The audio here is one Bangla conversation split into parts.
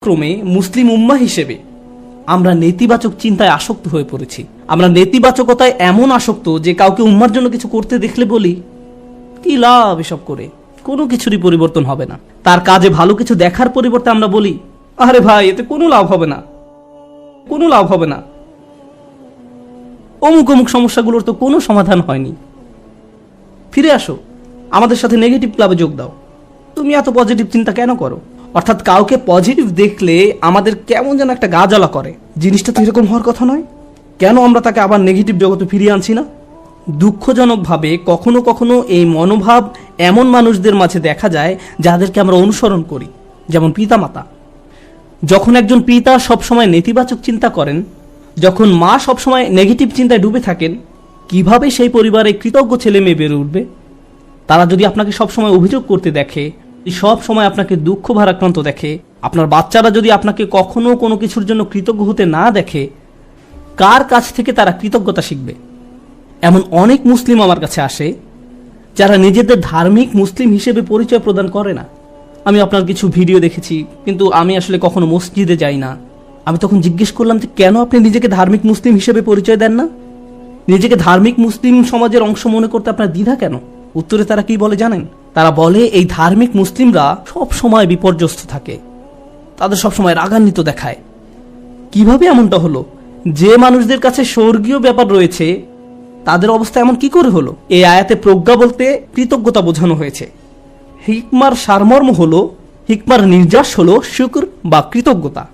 ক্রমে মুসলিম উম্মাহ হিসেবে আমরা নেতিবাচক চিন্তায় আসক্ত হয়ে পড়েছি। আমরা নেতিবাচকতায় এমন আসক্ত যে কাউকে উম্মার জন্য কিছু করতে দেখলে বলি, কি লাভ এসব করে, কোনো কিছুরই পরিবর্তন হবে না। তার কাজে ভালো কিছু দেখার পরিবর্তে আমরা বলি, আরে ভাই এতে কোনো লাভ হবে না, কোনো লাভ হবে না, অমুক অমুক সমস্যাগুলোর তো কোনো সমাধান হয়নি। ফিরে আসো, আমাদের সাথে নেগেটিভ ক্লাবে যোগ দাও। তুমি এত পজিটিভ চিন্তা কেন করো? অর্থাৎ কাউকে পজিটিভ দেখলে আমাদের কেমন যেন একটা গা জ্বালা করে। জিনিসটা তো এরকম হওয়ার কথা নয়। কেন আমরা তাকে আবার নেগেটিভ জগতে ফিরিয়ে আনছি না? দুঃখজনকভাবে কখনো কখনো এই মনোভাব এমন মানুষদের মাঝে দেখা যায় যাদেরকে আমরা অনুসরণ করি, যেমন পিতামাতা। যখন একজন পিতা সবসময় নেতিবাচক চিন্তা করেন, যখন মা সবসময় নেগেটিভ চিন্তায় ডুবে থাকেন, কিভাবে সেই পরিবারে কৃতজ্ঞ ছেলে মেয়ে বেড়ে উঠবে? তারা যদি আপনাকে সবসময় অভিযোগ করতে দেখে, সব সময় আপনাকে দুঃখ ভারাক্রান্ত দেখে, আপনার বাচ্চারা যদি আপনাকে কখনো কোনো কিছুর জন্য কৃতজ্ঞ হতে না দেখে, কার কাছ থেকে তারা কৃতজ্ঞতা শিখবে? এমন অনেক মুসলিম আমার কাছে আসে যারা নিজেদের ধার্মিক মুসলিম হিসেবে পরিচয় প্রদান করে না। আমি আপনার কিছু ভিডিও দেখেছি, কিন্তু আমি আসলে কখনো মসজিদে যাই না। আমি তখন জিজ্ঞেস করলাম যে কেন আপনি নিজেকে ধার্মিক মুসলিম হিসেবে পরিচয় দেন না? নিজেকে ধার্মিক মুসলিম সমাজের অংশ মনে করতে আপনার দ্বিধা কেন? উত্তরে তারা কি বলে জানেন? তারা বলে এই ধার্মিক মুসলিমরা সব সময় বিপর্যস্ত থাকে, তাদের সবসময় রাগান্বিত দেখায়। কিভাবে এমনটা হলো? যে মানুষদের কাছে স্বর্গীয় ব্যাপার রয়েছে তাদের অবস্থা এমন কি করে হলো? এই আয়াতে প্রজ্ঞা বলতে কৃতজ্ঞতা বোঝানো হয়েছে। হিকমার সারমর্ম হলো, হিকমার নির্যাস হলো শুকর বা কৃতজ্ঞতা।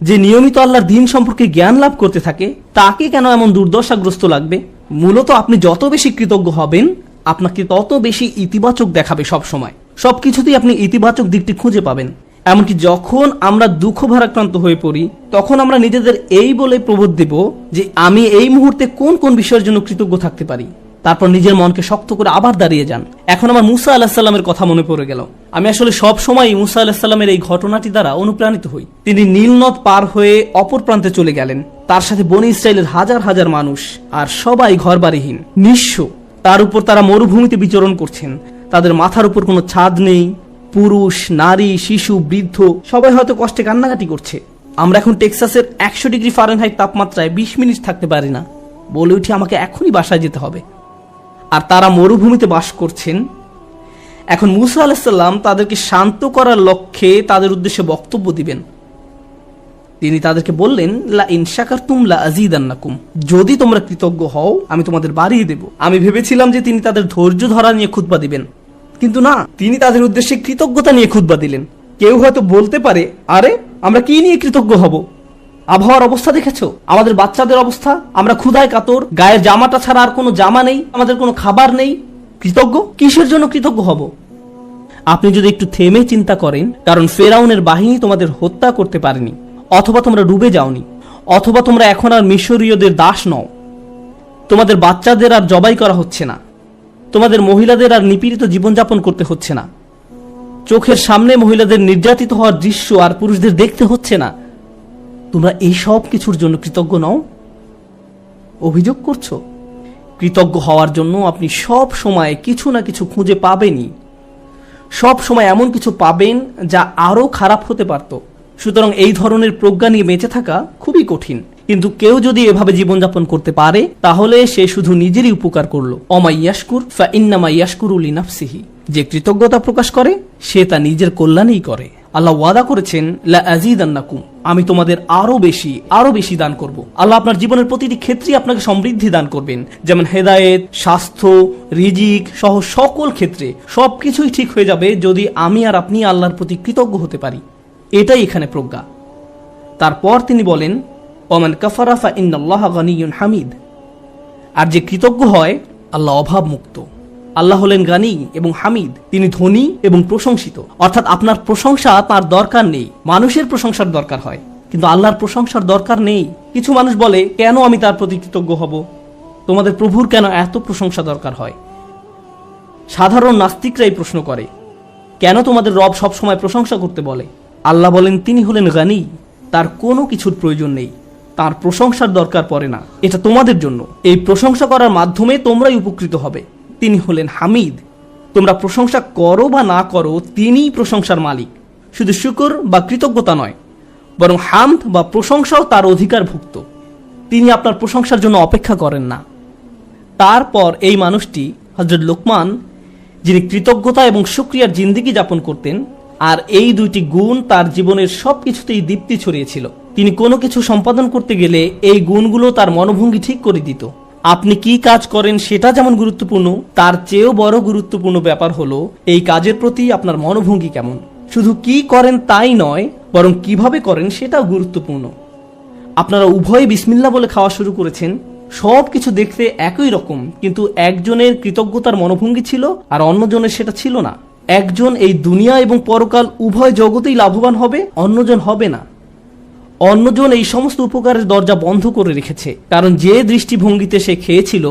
যে নিয়মিত আল্লাহর দ্বীন সম্পর্কে জ্ঞান লাভ করতে থাকে তাকে কেন এমন দুর্দশাগ্রস্ত লাগবে? মূলত আপনি যত বেশি কৃতজ্ঞ হবেন আপনাকে তত বেশি ইতিবাচক দেখাবে। সব সময় সবকিছুতেই আপনি ইতিবাচক দিকটি খুঁজে পাবেন। এমনকি যখন আমরা দুঃখ ভারাক্রান্ত হয়ে পড়ি তখন আমরা নিজেদের এই বলে প্রবোধ দেব যে আমি এই মুহূর্তে কোন কোন বিষয়ের জন্য কৃতজ্ঞ থাকতে পারি। তারপর নিজের মনকে শক্ত করে আবার দাঁড়িয়ে যান। এখন আমার মুসা আলাইহিস সালামের কথা মনে পড়ে গেল। আমি আসলে সব সময় মুসা আলাইহিস সালামের এই ঘটনাটি দ্বারা অনুপ্রাণিত হই। তিনি নীল নদ পার হয়ে অপর প্রান্তে চলে গেলেন। তার সাথে বনী ইসরায়েলের হাজার হাজার মানুষ, আর সবাই ঘরবাড়িহীন, নিঃস্ব। তার উপর তারা মরুভূমিতে বিচরণ করছেন। তাদের মাথার উপর কোনো ছাদ নেই। পুরুষ, নারী, শিশু, বৃদ্ধ সবাই হয়তো কষ্টে কান্নাকাটি করছে। আমরা এখন টেক্সাসের 100 ডিগ্রি ফারেনহাইট তাপমাত্রায় 20 মিনিট থাকতে পারি না, বলে উঠি আমাকে এখনই বাসায় যেতে হবে। আর তারা মরুভূমিতে বাস করছেন। এখন মুসা আলাইহিস সালাম তাদেরকে শান্ত করার লক্ষ্যে তাদের উদ্দেশ্যে বক্তব্য দিবেন। তিনি তাদেরকে বললেন, লা ইন শাকারতুম লা আযীদান্নাকুম, যদি তোমরা কৃতজ্ঞ হও আমি তোমাদের বাড়িয়ে দেব। আমি ভেবেছিলাম যে তিনি তাদের ধৈর্য ধরা নিয়ে খুতবা দিবেন, কিন্তু না, তিনি তাদের উদ্দেশ্যে কৃতজ্ঞতা নিয়ে খুতবা দিলেন। কেউ হয়তো বলতে পারে, আরে আমরা কি নিয়ে কৃতজ্ঞ হব? আবহাওয়ার অবস্থা দেখেছো, আমাদের বাচ্চাদের অবস্থা, আমরা ক্ষুধায় কাতর, গায়ের জামাটা ছাড়া আর কোনো জামা নেই, আমাদের কোনো খাবার নেই। কৃতজ্ঞ কিসের জন্য কৃতজ্ঞ হব? আপনি যদি একটু থেমে চিন্তা করেন, কারণ ফেরাউনের বাহিনী তোমাদের হত্যা করতে পারেনি, অথবা তোমরা ডুবে যাওনি, অথবা তোমরা এখন আর মিশরীয়দের দাস নও, তোমাদের বাচ্চাদের আর জবাই করা হচ্ছে না, তোমাদের মহিলাদের আর নিপীড়িত জীবনযাপন করতে হচ্ছে না, চোখের সামনে মহিলাদের নির্যাতিত হওয়ার দৃশ্য আর পুরুষদের দেখতে হচ্ছে না, তোমরা এই সব কিছুর জন্য কৃতজ্ঞ নও? অভিযোগ করছো? কৃতজ্ঞ হওয়ার জন্য আপনি সব সময় কিছু না কিছু খুঁজে পাবেনই। সব সময় এমন কিছু পাবেন যা আরো খারাপ হতে পারত। সুতরাং এই ধরনের প্রজ্ঞা নিয়ে বেঁচে থাকা খুবই কঠিন। কিন্তু কেউ যদি এভাবে জীবনযাপন করতে পারে তাহলে সে শুধু নিজেরই উপকার করলো। অমা ইয়াশকুর ফা ইন্নামা ইয়াশকুরু লিনাফসিহি, যে কৃতজ্ঞতা প্রকাশ করে সে তা নিজের কল্যাণেই করে। আল্লাহ ওয়াদা করেছেন, লা আযীদান্নাকুম, আমি তোমাদের আরো বেশি দান করব। আল্লাহ আপনার জীবনের প্রতিটি ক্ষেত্রে আপনাকে সমৃদ্ধি দান করবেন, যেমন হেদায়েত, স্বাস্থ্য, রিজিক সহ সকল ক্ষেত্রে সবকিছুই ঠিক হয়ে যাবে যদি আমি আর আপনি আল্লাহর প্রতি কৃতজ্ঞ হতে পারি। এটাই এখানে প্রজ্ঞা। তারপর তিনি বলেন, ওমান কাফারা ফা ইন্নাল্লাহা গানিয়্যুন হামিদ, আর যে কৃতজ্ঞ হয় আল্লাহ অভাব মুক্ত। আল্লাহ হলেন গানি এবং হামিদ, তিনি ধনী এবং প্রশংসিত। অর্থাৎ আপনার প্রশংসা তার দরকার নেই, মানুষের প্রশংসার দরকার হয়, কিন্তু আল্লাহর প্রশংসার দরকার নেই। কিছু মানুষ বলে, কেন আমি তার প্রতি কৃতজ্ঞ হব? তোমাদের প্রভুর কেন এত প্রশংসা দরকার হয়? সাধারণ নাস্তিকরাই প্রশ্ন করে, কেন তোমাদের রব সবসময় প্রশংসা করতে বলে? আল্লাহ বলেন, তিনি হলেন গানি, তার কোনো কিছুর প্রয়োজন নেই, তার প্রশংসার দরকার পড়ে না। এটা তোমাদের জন্য, এই প্রশংসা করার মাধ্যমে তোমরাই উপকৃত হবে। তিনি হলেন হামিদ, তোমরা প্রশংসা করো বা না করো তিনিই প্রশংসার মালিক। শুধু শুকর বা কৃতজ্ঞতা নয়, বরং হামদ বা প্রশংসাও তার অধিকারভুক্ত। তিনি আপনার প্রশংসার জন্য অপেক্ষা করেন না। তারপর এই মানুষটি হযরত লোকমান, যিনি কৃতজ্ঞতা এবং শুকরিয়ার জিন্দেগি যাপন করতেন, আর এই দুইটি গুণ তার জীবনের সবকিছুতেই দীপ্তি ছড়িয়েছিল। তিনি কোনো কিছু সম্পাদন করতে গেলে এই গুণগুলো তার মনোভঙ্গি ঠিক করে দিত। আপনি কি কাজ করেন সেটা যেমন গুরুত্বপূর্ণ, তার চেয়েও বড় গুরুত্বপূর্ণ ব্যাপার হলো এই কাজের প্রতি আপনার মনোভঙ্গি কেমন। শুধু কি করেন তাই নয়, বরং কিভাবে করেন সেটাও গুরুত্বপূর্ণ। আপনারা উভয়ে বিসমিল্লাহ বলে খাওয়া শুরু করেছেন, সব কিছু দেখতে একই রকম, কিন্তু একজনের কৃতজ্ঞতার মনোভঙ্গি ছিল আর অন্যজনের সেটা ছিল না। একজন এই দুনিয়া এবং পরকাল উভয় জগতেই লাভবান হবে, অন্যজন হবে না। অন্যজন এই সমস্ত উপকারের দরজা বন্ধ করে রেখেছে, কারণ যে দৃষ্টিভঙ্গিতে সে খেয়েছিল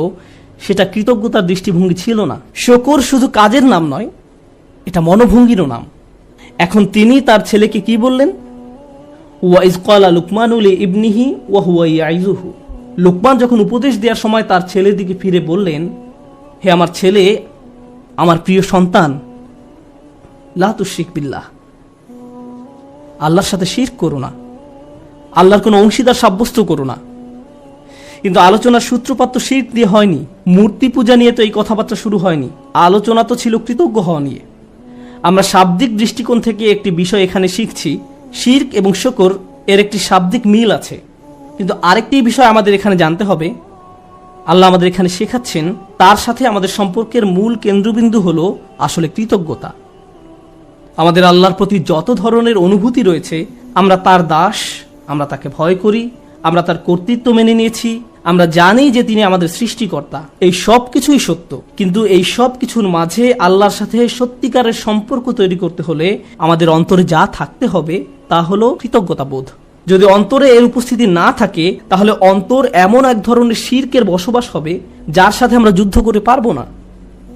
সেটা কৃতজ্ঞতার দৃষ্টিভঙ্গি ছিল না। শুকর শুধু কাজের নাম নয়, এটা মনোভঙ্গিরও নাম। এখন তিনি তার ছেলেকে কি বললেন? ওয়াইজ ক্বালা লুকমানু লিইবনিহি ওয়া হুয়া ইয়াইযুহু। লুকমান যখন উপদেশ দেওয়ার সময় তার ছেলের দিকে ফিরে বললেন, হে আমার ছেলে, আমার প্রিয় সন্তান, লা তুশরিক বিল্লাহ, আল্লাহর সাথে শিরক করো না, আল্লাহর কোনো অংশীদার সাব্যস্ত করো না। কিন্তু আলোচনার সূত্রপাত তো শিরক দিয়ে হয়নি, মূর্তি পূজা নিয়ে তো এই কথাবার্তা শুরু হয়নি। আলোচনা তো ছিল কৃতজ্ঞ হওয়া নিয়ে। আমরা শাব্দিক দৃষ্টিকোণ থেকে একটি বিষয় এখানে শিখছি, শিরক এবং শুকর এর একটি শাব্দিক মিল আছে। কিন্তু আরেকটি বিষয় আমাদের এখানে জানতে হবে, আল্লাহ আমাদের এখানে শেখাচ্ছেন তার সাথে আমাদের সম্পর্কের মূল কেন্দ্রবিন্দু হলো আসলে কৃতজ্ঞতা। আমাদের আল্লাহর প্রতি যত ধরনের অনুভূতি রয়েছে, আমরা তার দাস, আমরা তাকে ভয় করি, আমরা তার কর্তৃত্ব মেনে নিয়েছি, আমরা জানি যে তিনি আমাদের সৃষ্টিকর্তা, এই সব কিছুই সত্য। কিন্তু এই সব কিছুর মাঝে আল্লাহর সাথে সত্যিকারের সম্পর্ক তৈরি করতে হলে আমাদের অন্তরে যা থাকতে হবে তা হলো কৃতজ্ঞতা বোধ। যদি অন্তরে এর উপস্থিতি না থাকে, তাহলে অন্তর এমন এক ধরনের শিরকের বসবাস হবে যার সাথে আমরা যুদ্ধ করে পারবো না।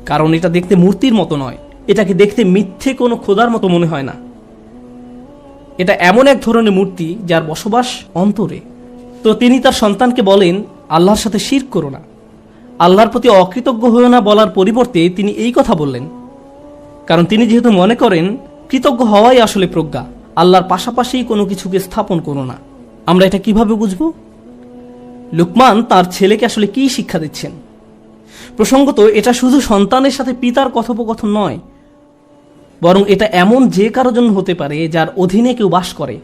কারণ এটা দেখতে মূর্তির মতো নয়, এটাকে দেখতে মিথ্যে কোনো খোদার মতো মনে হয় না। এটা এমন এক ধরনের মূর্তি যার বসবাস অন্তরে। তো তিনি তার সন্তানকে বলেন, আল্লাহর সাথে শিরক করো না, আল্লাহর প্রতি অকৃতজ্ঞ হয়েও না বলার পরিবর্তে তিনি এই কথা বললেন। কারণ তিনি যেহেতু মনে করেন কৃতজ্ঞ হওয়াই আসলে প্রজ্ঞা, আল্লাহর পাশাপাশি কোনো কিছুকে স্থাপন করো না। আমরা এটা কিভাবে বুঝবো? লুকমান তার ছেলেকে আসলে কি শিক্ষা দিচ্ছেন? প্রসঙ্গত এটা শুধু সন্তানের সাথে পিতার কথোপকথন নয়, বরং এটা এমন যে কারো জন্য হতে পারে যার অধীনে কেউ বাস করে।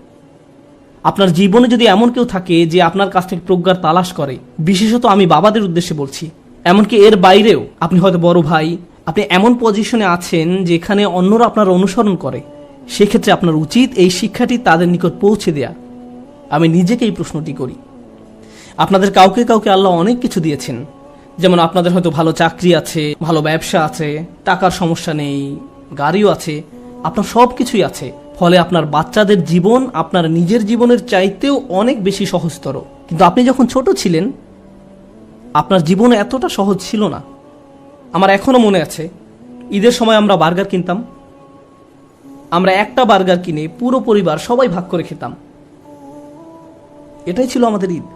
আপনার জীবনে যদি এমন কেউ থাকে যে আপনার কাছ থেকে প্রজ্ঞার তালাশ করে, বিশেষত আমি বাবাদের উদ্দেশ্যে বলছি, এমনকি এর বাইরেও আপনি হয়তো বড় ভাই, আপনি এমন পজিশনে আছেন যেখানে অন্যরা আপনার অনুসরণ করে, সেক্ষেত্রে আপনার উচিত এই শিক্ষাটি তাদের নিকট পৌঁছে দেয়া। আমি নিজেকে এই প্রশ্নটি করি। আপনাদের কাউকে কাউকে আল্লাহ অনেক কিছু দিয়েছেন, যেমন আপনাদের হয়তো ভালো চাকরি আছে, ভালো ব্যবসা আছে, টাকার সমস্যা নেই, গাড়িও আছে, আপনার সব কিছুই আছে। ফলে আপনার বাচ্চাদের জীবন আপনার নিজের জীবনের চাইতেও অনেক বেশি সহজতর। কিন্তু আপনি যখন ছোট ছিলেন, আপনার জীবন এতটা সহজ ছিল না। আমার এখনো মনে আছে, ঈদের সময় আমরা বার্গার কিনতাম। আমরা একটা বার্গার কিনে পুরো পরিবার সবাই ভাগ করে খেতাম। এটাই ছিল আমাদের ঈদ।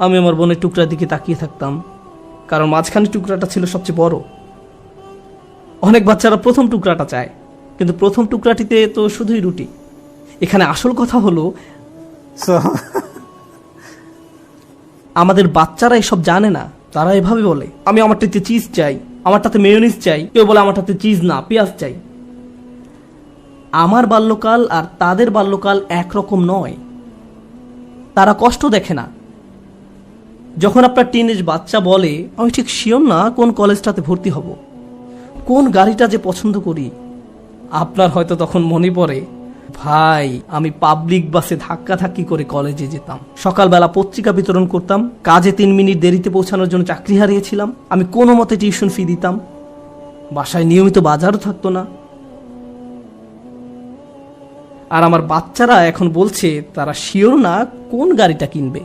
আমি আমার বোনের টুকরার দিকে তাকিয়ে থাকতাম, কারণ মাঝখানে টুকরাটা ছিল সবচেয়ে বড়। অনেক বাচ্চারা প্রথম টুকরাটা চায়, কিন্তু প্রথম টুকরাটিতে তো শুধুই রুটি। এখানে আসল কথা হলো আমাদের বাচ্চারা এসব জানে না। তারা এভাবে বলে, আমি আমারটাতে চিজ চাই, আমারটাতে মেয়োনিজ চাই, কেউ বলে আমারটাতে চিজ না পেঁয়াজ চাই। আমার বাল্যকাল আর তাদের বাল্যকাল একরকম নয়। তারা কষ্ট দেখে না। যখন আপনার টিনেজ বাচ্চা বলে, আমি ঠিক শিওর না কোন কলেজটাতে ভর্তি হব, কোন গাড়িটা যে পছন্দ করি, আপনার হয়তো তখন মনে পড়ে, ভাই আমি পাবলিক বাসে ধাক্কাধাক্কি করে কলেজে যেতাম, সকালবেলা পত্রিকা বিতরণ করতাম, কাজে 3 মিনিট দেরিতে পৌঁছানোর জন্য চাকরি হারিয়েছিলাম, আমি কোনো মতে টিউশন ফি দিতাম, বাসায় নিয়মিত বাজারও থাকতো না। আর আমার বাচ্চারা এখন বলছে তারা শিওর না কোন গাড়িটা কিনবে।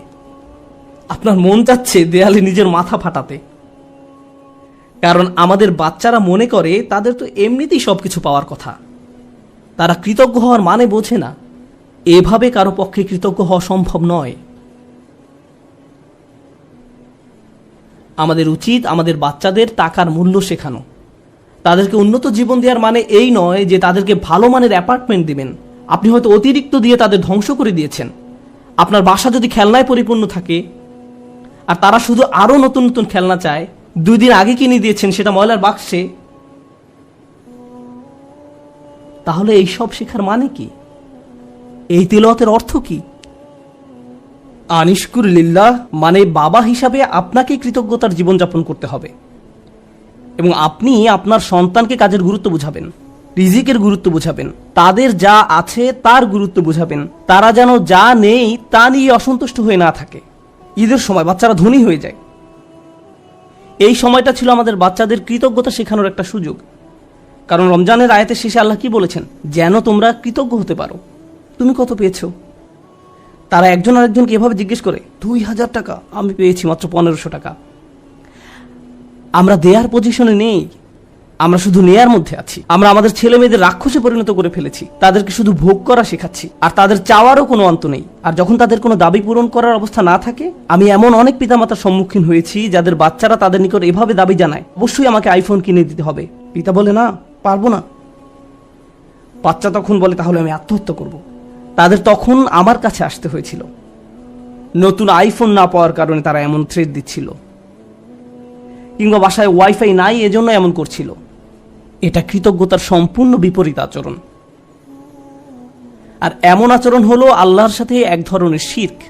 আপনার মন চাচ্ছে দেয়ালে নিজের মাথা ফাটাতে। কারণ আমাদের বাচ্চারা মনে করে তাদের তো এমনিতেই সবকিছু পাওয়ার কথা। তারা কৃতজ্ঞ হওয়ার মানে বোঝে না। এভাবে কারো পক্ষে কৃতজ্ঞ হওয়া সম্ভব নয়। আমাদের উচিত আমাদের বাচ্চাদের টাকার মূল্য শেখানো, তাদেরকে উন্নত জীবন দেওয়ার মানে এই নয় যে তাদেরকে ভালো মানের অ্যাপার্টমেন্ট দিবেন। আপনি হয়তো অতিরিক্ত দিয়ে তাদের ধ্বংস করে দিয়েছেন। আপনার বাসা যদি খেলনায় পরিপূর্ণ থাকে আর তারা শুধু আরো নতুন নতুন খেলনা চায়, 2 দিন আগে কিনে দিয়েছেন সেটা ময়লার বাক্সে, তাহলে এই সব শেখার মানে কি? এই তিলাওয়াতের অর্থ কি? আনিশকুর লিল্লাহ মানে বাবা হিসাবে আপনাকে কৃতজ্ঞতার জীবনযাপন করতে হবে এবং আপনি আপনার সন্তানকে কাজের গুরুত্ব বুঝাবেন, রিজিকের গুরুত্ব বুঝাবেন, তাদের যা আছে তার গুরুত্ব বুঝাবেন। তারা যেন যা নেই তা নিয়ে অসন্তুষ্ট হয়ে না থাকে। ঈদের সময় বাচ্চারা ধনী হয়ে যায়। এই সময়টা ছিল আমাদের বাচ্চাদের কৃতজ্ঞতা শেখানোর একটা সুযোগ। কারণ রমজানের আয়াতের শেষে আল্লাহ কি বলেছেন? যেন তোমরা কৃতজ্ঞ হতে পারো। তুমি কত পেয়েছো? তারা একজন আরেকজনকে এভাবে জিজ্ঞেস করে, 2000 টাকা, আমি পেয়েছি মাত্র 1500 টাকা। আমরা দেয়ার পজিশনে নেই, আমরা শুধু নেয়ার মধ্যে আছি। আমরা আমাদের ছেলে মেয়েদের রাক্ষসে পরিণত করে ফেলেছি। তাদেরকে শুধু ভোগ করা শেখাচ্ছি, আর তাদের চাওয়ারও কোনো অন্ত নেই। আর যখন তাদের কোনো দাবি পূরণ করার অবস্থা না থাকে, আমি এমন অনেক পিতামাতার সম্মুখীন হয়েছি যাদের বাচ্চারা তাদের নিকট এভাবে দাবি জানায়, অবশ্যই আমাকে আইফোন কিনে দিতে হবে। পিতা বলে, না, পারবো না। বাচ্চা তখন বলে, তাহলে আমি আত্মহত্যা করব। তাদের তখন আমার কাছে আসতে হয়েছিল। নতুন আইফোন না পাওয়ার কারণে তারা এমন থ্রেট দিচ্ছিল, কিংবা বাসায় ওয়াইফাই নাই এজন্য এমন করছিল। এটা কৃতজ্ঞতার সম্পূর্ণ বিপরীত আচরণ। আর এমন আচরণ হলো আল্লাহর সাথে এক ধরনের শিরক।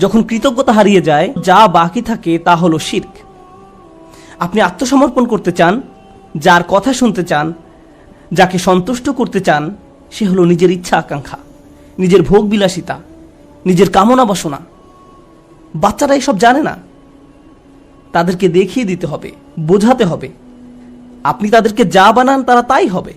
যখন কৃতজ্ঞতা হারিয়ে যায়, যা বাকি থাকে তা হলো শিরক। আপনি আত্মসমর্পণ করতে চান, যার কথা শুনতে চান, যাকে সন্তুষ্ট করতে চান, সে হলো নিজের ইচ্ছা আকাঙ্ক্ষা, নিজের ভোগ বিলাসিতা, নিজের কামনা বাসনা। বাচ্চারা এসব জানে না। তাদেরকে দেখিয়ে দিতে হবে, বোঝাতে হবে। আপনি তাদেরকে যা বানান তারা তাই হবে।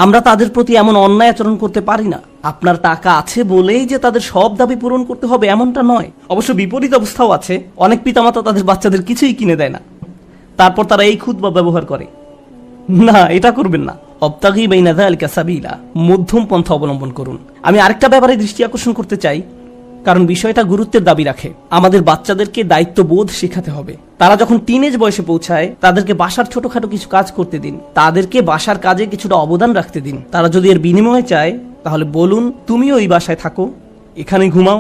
আমরা তাদের প্রতি এমন অন্যায় আচরণ করতে পারি না। আপনার টাকা আছে বলেই যে তাদের সব দাবি পূরণ করতে হবে এমনটা নয়। অবশ্য বিপরীত অবস্থাও আছে। অনেক পিতামাতা তাদের বাচ্চাদের কিছুই কিনে দেয় না, তারপর তারা এই খুতবা ব্যবহার করে। না, এটা করবেন না। অবতাগি বাইনা যালিকা সাবিলা, মধ্যম পন্থা অবলম্বন করুন। আমি আরেকটা ব্যাপারে দৃষ্টি আকর্ষণ করতে চাই, কারণ বিষয়টা গুরুত্বের দাবি রাখে। আমাদের বাচ্চাদেরকে দায়িত্ববোধ শেখাতে হবে। তারা যখন টিনেজ বয়সে পৌঁছায়, তাদেরকে বাসার ছোটখাটো কিছু কাজ করতে দিন, তাদেরকে বাসার কাজে কিছুটা অবদান রাখতে দিন। তারা যদি এর বিনিময়ে চায়, তাহলে বলুন, তুমিও এই বাসায় থাকো, এখানে ঘুমাও,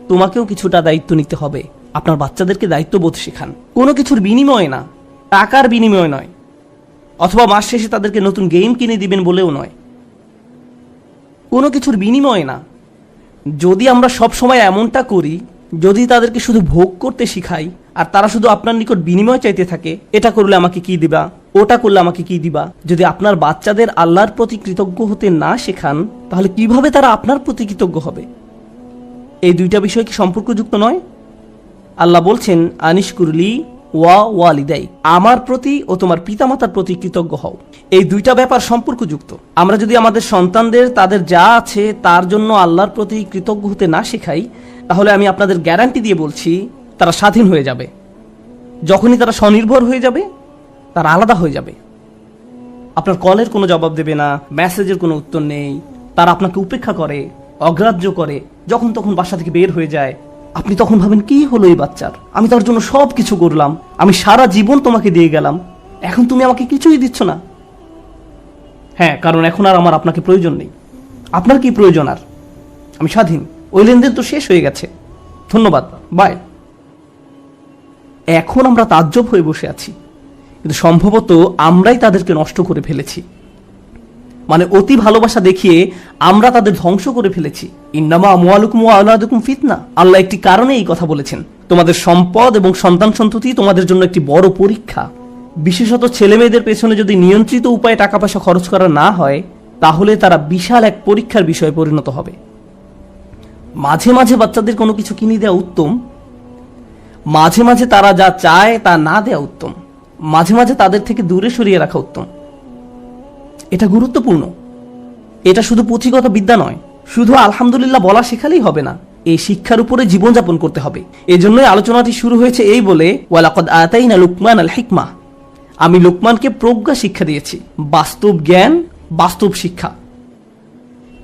তোমাকেও কিছুটা দায়িত্ব নিতে হবে। আপনার বাচ্চাদেরকে দায়িত্ববোধ শেখান, কোনো কিছুর বিনিময়ে না, টাকার বিনিময়ে নয়, অথবা মাস শেষে তাদেরকে নতুন গেম কিনে দিবেন বলেও নয়, কোনো কিছুর বিনিময়ে না। যদি আমরা সব সময় এমনটা করি, যদি তাদেরকে শুধু ভোগ করতে শিখাই আর তারা শুধু আপনার নিকট বিনিময় চাইতে থাকে, এটা করলে আমাকে কি দিবা, ওটা করলে আমাকে কি দিবা, যদি আপনার বাচ্চাদের আল্লাহর প্রতি কৃতজ্ঞ হতে না শেখান, তাহলে কিভাবে তারা আপনার প্রতি কৃতজ্ঞ হবে? এই দুইটা বিষয় কি সম্পর্কযুক্ত নয়? আল্লাহ বলছেন, আনিশকুরলি ওয়া ওয়ালিদাই, আমার প্রতি ও তোমার পিতামাতার প্রতি কৃতজ্ঞ হও। এই দুইটা ব্যাপার সম্পর্কযুক্ত। আমরা যদি আমাদের সন্তানদের তাদের যা আছে তার জন্য আল্লাহর প্রতি কৃতজ্ঞ হতে না শেখাই, তাহলে আমি আপনাদের গ্যারান্টি দিয়ে বলছি, তারা স্বাধীন হয়ে যাবে। যখনই তারা স্বনির্ভর হয়ে যাবে, তারা আলাদা হয়ে যাবে। আপনার কলের কোনো জবাব দেবে না, মেসেজের কোনো উত্তর নেই, তারা আপনাকে উপেক্ষা করে, অগ্রাহ্য করে, যখন তখন বাসা থেকে বের হয়ে যায়। আপনি তখন ভাবেন, কি হলো এই বাচ্চার? আমি তার জন্য সব কিছু করলাম, আমি সারা জীবন তোমাকে দিয়ে গেলাম, এখন তুমি আমাকে কিছুই দিচ্ছ না। হ্যাঁ, কারণ এখন আর আমার আপনাকে প্রয়োজন নেই। আপনার কি প্রয়োজন? আর আমি স্বাধীন, ওই লেনদেন তো শেষ হয়ে গেছে, ধন্যবাদ, বাই। এখন আমরা তাজ্জব হয়ে বসে আছি, কিন্তু সম্ভবত আমরাই তাদেরকে নষ্ট করে ফেলেছি। মানে অতি ভালোবাসা দেখিয়ে আমরা তাদের ধ্বংস করে ফেলেছি। ইন্নামা আমওয়ালুকুম ওয়া আওলাদুকুম ফিতনা, আল্লাহ একটি কারণে এই কথা বলেছেন। তোমাদের সম্পদ এবং সন্তান সন্ততি তোমাদের জন্য একটি বড় পরীক্ষা। বিশেষত ছেলে মেয়েদের পেছনে যদি নিয়ন্ত্রিত উপায়ে টাকা পয়সা খরচ করা না হয়, তাহলে তারা বিশাল এক পরীক্ষার বিষয়ে পরিণত হবে। মাঝে মাঝে বাচ্চাদের কোনো কিছু কিনে দেওয়া উত্তম, মাঝে মাঝে তারা যা চায় তা না দেওয়া উত্তম, মাঝে মাঝে তাদের থেকে দূরে সরিয়ে রাখা উত্তম। এটা গুরুত্বপূর্ণ। এটা শুধু পুঁথিগত বিদ্যা নয়, শুধু আলহামদুলিল্লাহ বলা শেখালেই হবে না, এই শিক্ষার উপরে জীবনযাপন করতে হবে। এজন্যই আলোচনাটি শুরু হয়েছে এই বলে, ওয়ালাকাদ আতাইনা লুকমান আল হিকমা, আমি লুকমানকে প্রজ্ঞা শিক্ষা দিয়েছি, বাস্তব জ্ঞান, বাস্তব শিক্ষা।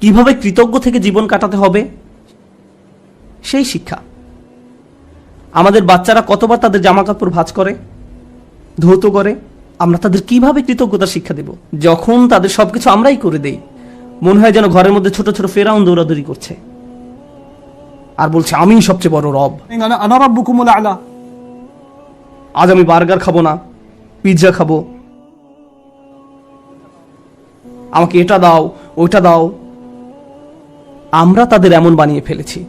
কিভাবে কৃতজ্ঞ থেকে জীবন কাটাতে হবে সেই শিক্ষা। আমাদের বাচ্চারা কতবার তাদের জামা কাপড় ভাঁজ করে, ধৌত করে, আমরা তাদের কিভাবে কৃতজ্ঞতার শিক্ষা দেব যখন তাদের সবকিছু আমরাই করে দেই? মনে হয় যেন ঘরের মধ্যে ছোট ছোট ফেরাউন দৌড়াদৌড়ি করছে আর বলছে আমি সবচেয়ে বড় রব, আনা রাব্বুকুমুল আ'লা। আজ আমি বার্গার খাবো না, পিৎজা খাবো, আমাকে এটা দাও ওইটা দাও। আমরা তাদের এমন বানিয়ে ফেলেছি।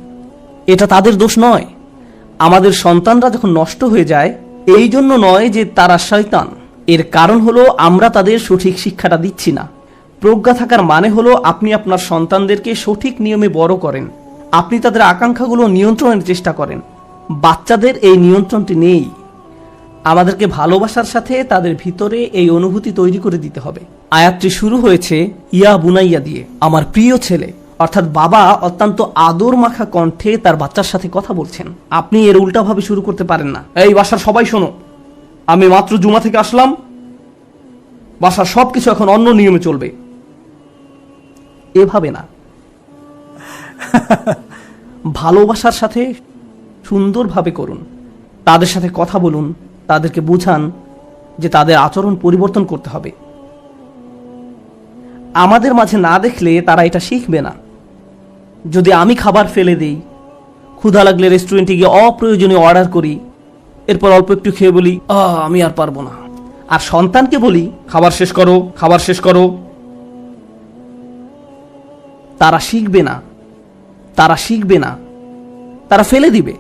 এটা তাদের দোষ নয়। আমাদের সন্তানরা যখন নষ্ট হয়ে যায়, এই জন্য নয় যে তারা শয়তান, এর কারণ হলো আমরা তাদের সঠিক শিক্ষাটা দিচ্ছি না। প্রজ্ঞা থাকার মানে হলো আপনি আপনার সন্তানদেরকে সঠিক নিয়মে বড় করেন, আপনি তাদের আকাঙ্ক্ষাগুলো নিয়ন্ত্রণের চেষ্টা করেন। বাচ্চাদের এই নিয়ন্ত্রণটি নেই। আমাদেরকে ভালোবাসার সাথে তাদের ভিতরে এই অনুভূতি তৈরি করে দিতে হবে। আয়াতটি শুরু হয়েছে ইয়া বুনাইয়া দিয়ে, আমার প্রিয় ছেলে, অর্থাৎ বাবা অত্যন্ত আদর মাখা কণ্ঠে তার বাচ্চার সাথে কথা বলছেন। আপনি এর উল্টাভাবে শুরু করতে পারেন না। এই বাসার সবাই শোনো, আমি মাত্র জুমা থেকে আসলাম, বাসার সবকিছু এখন অন্য নিয়মে চলবে। এভাবে না। ভালোবাসার সাথে সুন্দরভাবে করুন, তাদের সাথে কথা বলুন, তাদেরকে বুঝান যে তাদের আচরণ পরিবর্তন করতে হবে। আমাদের মাঝে না দেখলে তারা এটা শিখবে না। যদি আমি খাবার ফেলে দিই, ক্ষুধা লাগলে রেস্টুরেন্টে গিয়ে অপ্রয়োজনীয় অর্ডার করি, এরপর অল্প একটু খেয়ে বলি আমি আর পারবো না, আর সন্তানকে বলি খাবার শেষ করো, খাবার শেষ করো, তারা শিখবে না, তারা শিখবে না, তারা ফেলে দিবে।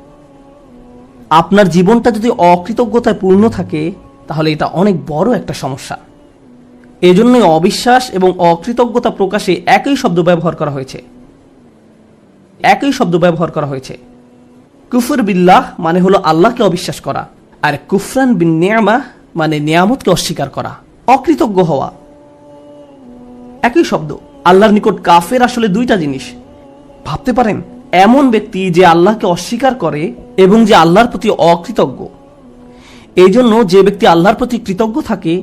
আপনার জীবনটা যদি অকৃতজ্ঞতায় পূর্ণ থাকে, তাহলে এটা অনেক বড় একটা সমস্যা। এজন্যই অবিশ্বাস এবং অকৃতজ্ঞতা প্রকাশে একই শব্দ ব্যবহার করা হয়েছে। একই শব্দ ব্যবহার করা হয়েছে। কুফর বিল্লাহ মানে হলো আল্লাহকে অবিশ্বাস করা, আর কুফরান বিন নিয়ামাহ মানে নিয়ামতকে অস্বীকার করা, অকৃতজ্ঞ হওয়া। একই শব্দ। আল্লাহর নিকট কাফের আসলে দুইটা জিনিস। ভাবতে পারেন, এমন ব্যক্তি যে আল্লাহকে অস্বীকার করে এবং যে আল্লাহর প্রতি অকৃতজ্ঞ। এই জন্য যে ব্যক্তি আল্লাহর প্রতি কৃতজ্ঞ থাকে,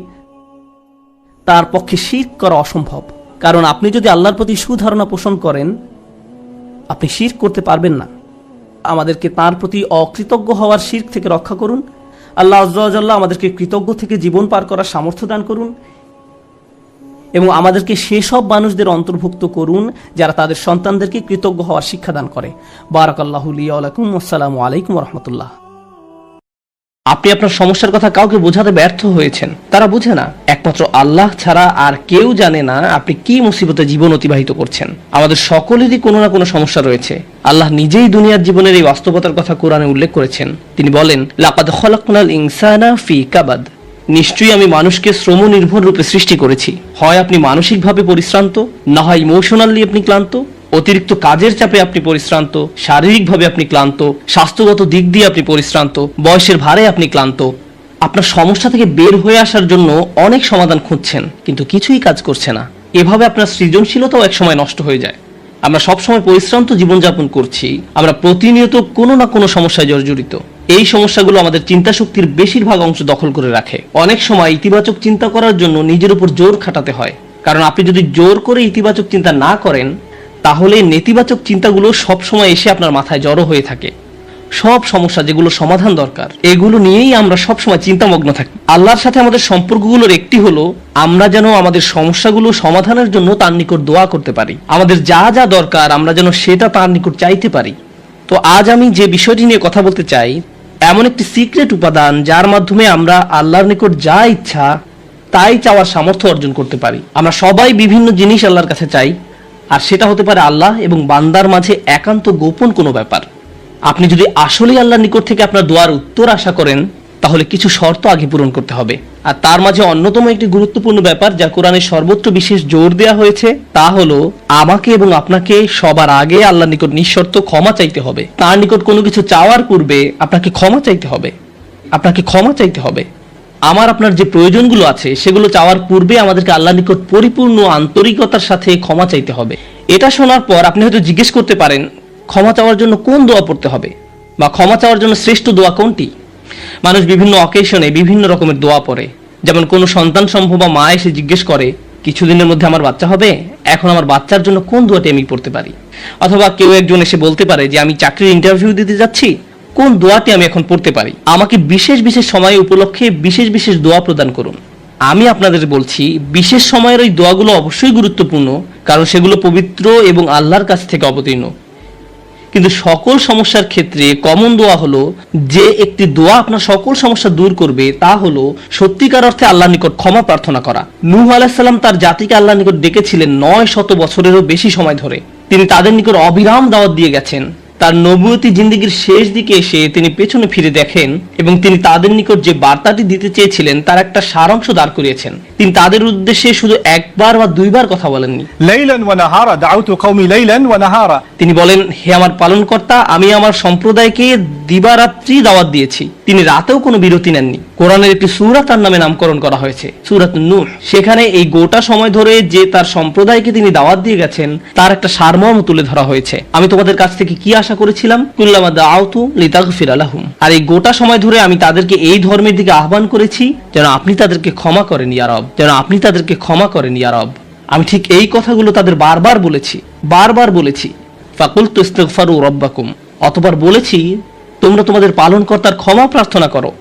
তার পক্ষে শিরক করা অসম্ভব। কারণ আপনি যদি আল্লাহর প্রতি সুধারণা পোষণ করেন, আপনি শিরক করতে পারবেন না। আমাদেরকে তার প্রতি অকৃতজ্ঞ হওয়ার শিরক থেকে রক্ষা করুন। আল্লাহ আযজা ওয়া জাল্লা আমাদেরকে কৃতজ্ঞ থেকে জীবন পার করার সামর্থ্য দান করুন এবং আমাদেরকে সেসব মানুষদের অন্তর্ভুক্ত করুন যারা তাদের সন্তানদেরকে কৃতজ্ঞ হওয়ার শিক্ষা দান করে। বারাকাল্লাহু লি ওয়া লাকুম। আসসালামু আলাইকুম ওয়া রাহমাতুল্লাহ। আপনি আপনার সমস্যার কথা কাউকে বোঝাতে ব্যর্থ হয়েছেন, তারা বুঝে না। একমাত্র আল্লাহ ছাড়া আর কেউ জানে না আপনি কি মুসিবতে জীবন অতিবাহিত করছেন। আমাদের সকলেরই কোনো না কোনো সমস্যা রয়েছে। আল্লাহ নিজেই দুনিয়ার জীবনের এই বাস্তবতার কথা কোরআনে উল্লেখ করেছেন। তিনি বলেন, লাকাদ খালাকনাল ইনসানা ফি কাবাদ, নিশ্চয়ই আমি মানুষকে শ্রম নির্ভর রূপে সৃষ্টি করেছি। হয় আপনি মানসিকভাবে পরিশ্রান্ত, না হয় ইমোশনালি আপনি ক্লান্ত। অতিরিক্ত কাজের চাপে আপনি পরিশ্রান্ত, শারীরিকভাবে আপনি ক্লান্ত, স্বাস্থ্যগত দিক দিয়ে আপনি পরিশ্রান্ত, বয়সের ভারে আপনি ক্লান্ত। আপনার সমস্যা থেকে বের হয়ে আসার জন্য অনেক সমাধান খুঁজছেন, কিন্তু কিছুই কাজ করছে না। এভাবে আপনার সৃজনশীলতাও একসময় নষ্ট হয়ে যায়। আমরা সবসময় পরিশ্রান্ত জীবনযাপন করছি, আমরা প্রতিনিয়ত কোনো না কোনো সমস্যায় জর্জরিত। এই সমস্যাগুলো আমাদের চিন্তা শক্তির বেশিরভাগ অংশ দখল করে রাখে। অনেক সময় ইতিবাচক চিন্তা করার জন্য নিজের উপর জোর খাটাতে হয়, কারণ আপনি যদি জোর করে ইতিবাচক চিন্তা না করেন, তাহলে নেতিবাচক চিন্তাগুলো সবসময় এসে আপনার মাথায় জড়ো হয়ে থাকে। সব সমস্যা যেগুলো সমাধান দরকার, এগুলো নিয়েই আমরা সবসময় চিন্তামগ্ন থাকি। আল্লাহর সাথে আমাদের সম্পর্কগুলোর একটি হলো আমরা যেন আমাদের সমস্যাগুলো সমাধানের জন্য তার নিকট দোয়া করতে পারি। আমাদের যা যা দরকার আমরা যেন সেটা তার নিকট চাইতে পারি। তো আজ আমি যে বিষয়টি নিয়ে কথা বলতে চাই, এমন একটি সিক্রেট উপাদান যার মাধ্যমে আমরা আল্লাহর নিকট যা ইচ্ছা তাই চাওয়ার সামর্থ্য অর্জন করতে পারি। আমরা সবাই বিভিন্ন জিনিস আল্লাহর কাছে চাই, আর সেটা হতে পারে আল্লাহ এবং বান্দার মাঝে একান্ত গোপন কোনো ব্যাপার। আপনি যদি আসলেই আল্লাহর নিকট থেকে আপনার দোয়ার উত্তর আশা করেন, তাহলে কিছু শর্ত আগে পূরণ করতে হবে। আর তার মাঝে অন্যতম একটি গুরুত্বপূর্ণ ব্যাপার যা কোরআনে সর্বত্র বিশেষ জোর দেওয়া হয়েছে, তা হলো আমাকে এবং আপনাকে সবার আগে আল্লাহর নিকট নিঃশর্ত ক্ষমা চাইতে হবে। তার নিকট কোনো কিছু চাওয়ার পূর্বে আপনাকে ক্ষমা চাইতে হবে। আপনাকে ক্ষমা চাইতে হবে। আমার আপনার যে প্রয়োজনগুলো আছে সেগুলো চাওয়ার পূর্বে আমাদেরকে আল্লাহর নিকট পরিপূর্ণ আন্তরিকতার সাথে ক্ষমা চাইতে হবে। এটা শোনার পর আপনি হয়তো জিজ্ঞেস করতে পারেন, ক্ষমা চাওয়ার জন্য কোন দোয়া পড়তে হবে, বা ক্ষমা চাওয়ার জন্য শ্রেষ্ঠ দোয়া কোনটি? মানুষ বিভিন্ন অকেশনে বিভিন্ন রকমের দোয়া পড়ে। যেমন কোনো সন্তান সম্ভবা মা এসে জিজ্ঞেস করে, কিছুদিনের মধ্যে আমার বাচ্চা হবে, এখন আমার বাচ্চার জন্য কোন দোয়াটি আমি পড়তে পারি? অথবা কেউ একজন এসে বলতে পারে যে আমি চাকরির ইন্টারভিউ দিতে যাচ্ছি, কোন দোয়াটি আমি এখন পড়তে পারি? আমাকে বিশেষ বিশেষ সময় উপলক্ষে বিশেষ বিশেষ দোয়া প্রদান করুন। আমি আপনাদের বলছি বিশেষ সময়ের ওই দোয়াগুলো অবশ্যই গুরুত্বপূর্ণ, কারণ সেগুলো পবিত্র এবং আল্লাহর কাছ থেকে অবতীর্ণ। কিন্তু সকল সমস্যার ক্ষেত্রে কমন দোয়া হলো, যে একটি দোয়া আপনার সকল সমস্যা দূর করবে, তা হলো সত্যিকার অর্থে আল্লাহর নিকট ক্ষমা প্রার্থনা করা। নূহ আলাইহিস সালাম তার জাতিকে আল্লাহর নিকট ডেকেছিলেন 900 বছরেরও বেশি সময় ধরে। তিনি তাদের নিকট অবিরাম দাওয়াত দিয়ে গেছেন। তার নবুয়তি জিন্দেগির শেষ দিকে এসে তিনি পেছনে ফিরে দেখেন এবং তিনি তাদের নিকট যে বার্তাটি দিতে চেয়েছিলেন তার একটা সারাংশ দাঁড় করিয়েছেন। তিনি তাদের উদ্দেশ্যে শুধু একবার বা দুইবার কথা বলেননি। লাইলান ওয়া নাহারা দাউতু কওমি লাইলান ওয়া নাহারা। তিনি বলেন, হে আমার পালনকর্তা, আমি আমার সম্প্রদায়কে দিবারাত্রি দাওয়াত দিয়েছি। তিনি রাতেও কোনো বিরতি নেননি। কোরআনের একটি সূরা তার নামে নামকরণ করা হয়েছে, সূরাত নূহ। সেখানে এই গোটা সময় ধরে যে তার সম্প্রদায়কে তিনি দাওয়াত দিয়ে গেছেন তার একটা সারমর্ম তুলে ধরা হয়েছে। আমি তোমাদের কাছ থেকে কি আশা করেছিলাম? কুল্লামা দাউতু লিতাগফিরা লাহুম। আর এই গোটা সময় ধরে আমি তাদেরকে এই ধর্মের দিকে আহ্বান করেছি যেন আপনি তাদেরকে ক্ষমা করেন ইয়া রব, যেন আপনি তাদেরকে ক্ষমা করেন ইয়া রব। আমি ঠিক এই কথাগুলো তাদের বারবার বলেছি। ফাকুলতু ইস্তিগফারু রাব্বাকুম, অতঃপর বলেছি তোমরা তোমাদের পালনকর্তার ক্ষমা প্রার্থনা করো।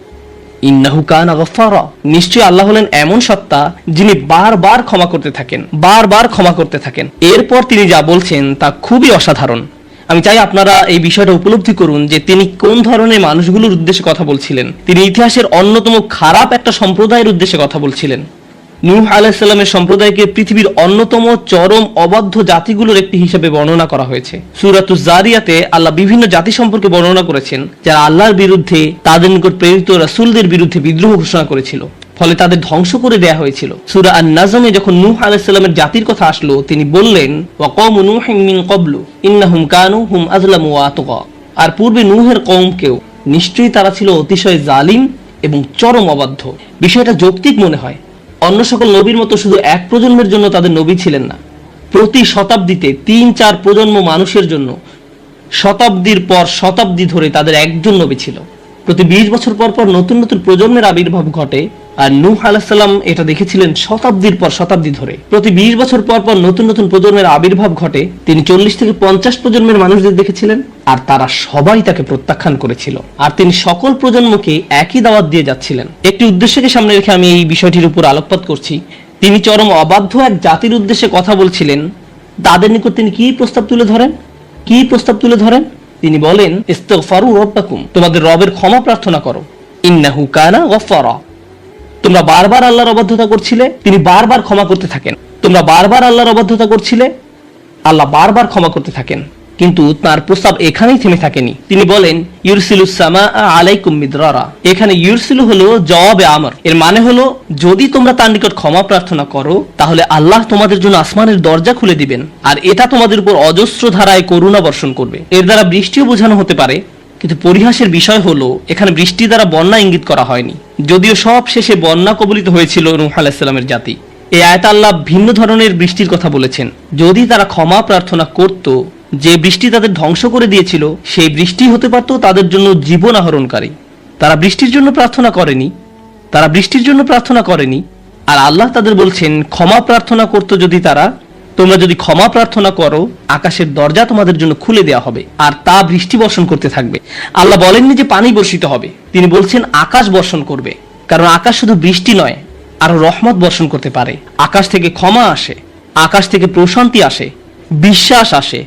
ইন্নাহু কানা গফফারা, নিশ্চয়ই আল্লাহ হলেন এমন সত্তা যিনি বারবার ক্ষমা করতে থাকেন। এরপর তিনি যা বলছেন তা খুবই অসাধারণ। আমি চাই আপনারা এই বিষয়টা উপলব্ধি করুন যে তিনি কোন ধরনের মানুষগুলোর উদ্দেশ্যে কথা বলছিলেন। তিনি ইতিহাসের অন্যতম খারাপ একটা সম্প্রদায়ের উদ্দেশ্যে কথা বলছিলেন। নূহ আলাইহিস সালামের সম্প্রদায়কে পৃথিবীর অন্যতম চরম অবাধ্য জাতিগুলোর একটি হিসেবে বর্ণনা করা হয়েছে। সূরাতুজ জারিয়াতে আল্লাহ বিভিন্ন জাতি সম্পর্কে বর্ণনা করেছেন যারা আল্লাহর বিরুদ্ধে, তাদের নিকট প্রেরিত রাসূলদের বিরুদ্ধে বিদ্রোহ ঘোষণা করেছিল, ফলে তাদের ধ্বংস করে দেয়া হয়েছিল। সূরা আন-নাজমে যখন নূহ আলাইহিস সালামের জাতির কথা আসলো, তিনি বললেন, ওয়া কওমু নূহিন মিন ক্বাবলু ইন্নাহুম কানু হুম আযলামু ওয়া আতগা। আর পূর্বে নূহের কওমকেও, নিশ্চয়ই তারা ছিল অতিশয় জালিম এবং চরম অবাধ্য। বিষয়টা যৌক্তিক মনে হয়। অন্য সকল নবীর মতো শুধু এক প্রজন্মের জন্য তাদের নবী ছিলেন না, প্রতি শতাব্দীতে 3-4 প্রজন্ম মানুষের জন্য শতাব্দীর পর শতাব্দী ধরে তাদের একজন নবী ছিল। প্রতি 20 বছর পর পর নতুন নতুন প্রজন্মের আবির্ভাব ঘটে, আর নূহ আলাইহিস সালাম এটা দেখেছিলেন শতাব্দীর পর শতাব্দী ধরে। প্রতি 20 বছর পর পর নতুন নতুন প্রজন্মের আবির্ভাব ঘটে। তিনি 40 থেকে 50 প্রজন্মের মানুষদের দেখেছিলেন, আর তারা সবাই তাকে প্রত্যাখ্যান করেছিল। আর তিনি সকল প্রজন্মকে একই দাওয়াত দিয়ে যাচ্ছিলেন। একটি উদ্দেশ্যকে সামনে রেখে আমি এই বিষয়টির উপর আলোকপাত করছি। তিনি চরম অবাধ্য এক জাতির উদ্দেশ্যে কথা বলছিলেন। তাদের নিকট তিনি কি প্রস্তাব তুলে ধরেন? তিনি বলেন, ইস্তিগফারু রাব্বাকুম, তোমাদের রবের ক্ষমা প্রার্থনা করো। ইন্নাহু কানা গফফারা, তোমরা বারবার আল্লাহর অবাধ্যতা করছিলে, তিনি বারবার ক্ষমা করতে থাকেন। তোমরা বারবার আল্লাহর অবাধ্যতা করছিলে, আল্লাহ বারবার ক্ষমা করতে থাকেন। কিন্তু তার প্রস্তাব এখানেই থেমে থাকেনি। তিনি বলেন, ইউরসিলুস সামাআ আলাইকুম মিদরারা। এখানে ইউরসিলু হলো জবাবে আমর। এর মানে হলো, যদি তোমরা তার নিকট ক্ষমা প্রার্থনা করো তাহলে আল্লাহ তোমাদের জন্য আসমানের দরজা খুলে দিবেন, আর এটা তোমাদের উপর অজস্র ধারায় করুণা বর্ষণ করবে। এর দ্বারা বৃষ্টিও বোঝানো হতে পারে, কিন্তু পরিহাসের বিষয় হলো এখানে বৃষ্টি দ্বারা বন্যা ইঙ্গিত করা হয়নি, যদিও সব শেষে বন্যা কবলিত হয়েছিল নূহ আলাইহিস সালামের জাতি। এই আয়াতে আল্লাহ ভিন্ন ধরনের বৃষ্টির কথা বলেছেন। যদি তারা ক্ষমা প্রার্থনা করত, যে বৃষ্টি তাদের ধ্বংস করে দিয়েছিল সেই বৃষ্টি হতে পারত তাদের জন্য জীবন আহরণকারী। তারা বৃষ্টির জন্য প্রার্থনা করেনি, আর আল্লাহ তাদের বলছেন ক্ষমা প্রার্থনা করত যদি তারা, তোমরা যদি ক্ষমা প্রার্থনা করো আকাশের দরজা তোমাদের জন্য খুলে দেওয়া হবে আর তা বৃষ্টি বর্ষণ করতে থাকবে। আল্লাহ বলেননি যে পানি বর্ষিত হবে, তিনি বলছেন আকাশ বর্ষণ করবে। কারণ আকাশ শুধু বৃষ্টি নয়, আরো রহমত বর্ষণ করতে পারে। আকাশ থেকে ক্ষমা আসে, আকাশ থেকে প্রশান্তি আসে, বিশ্বাস আসে,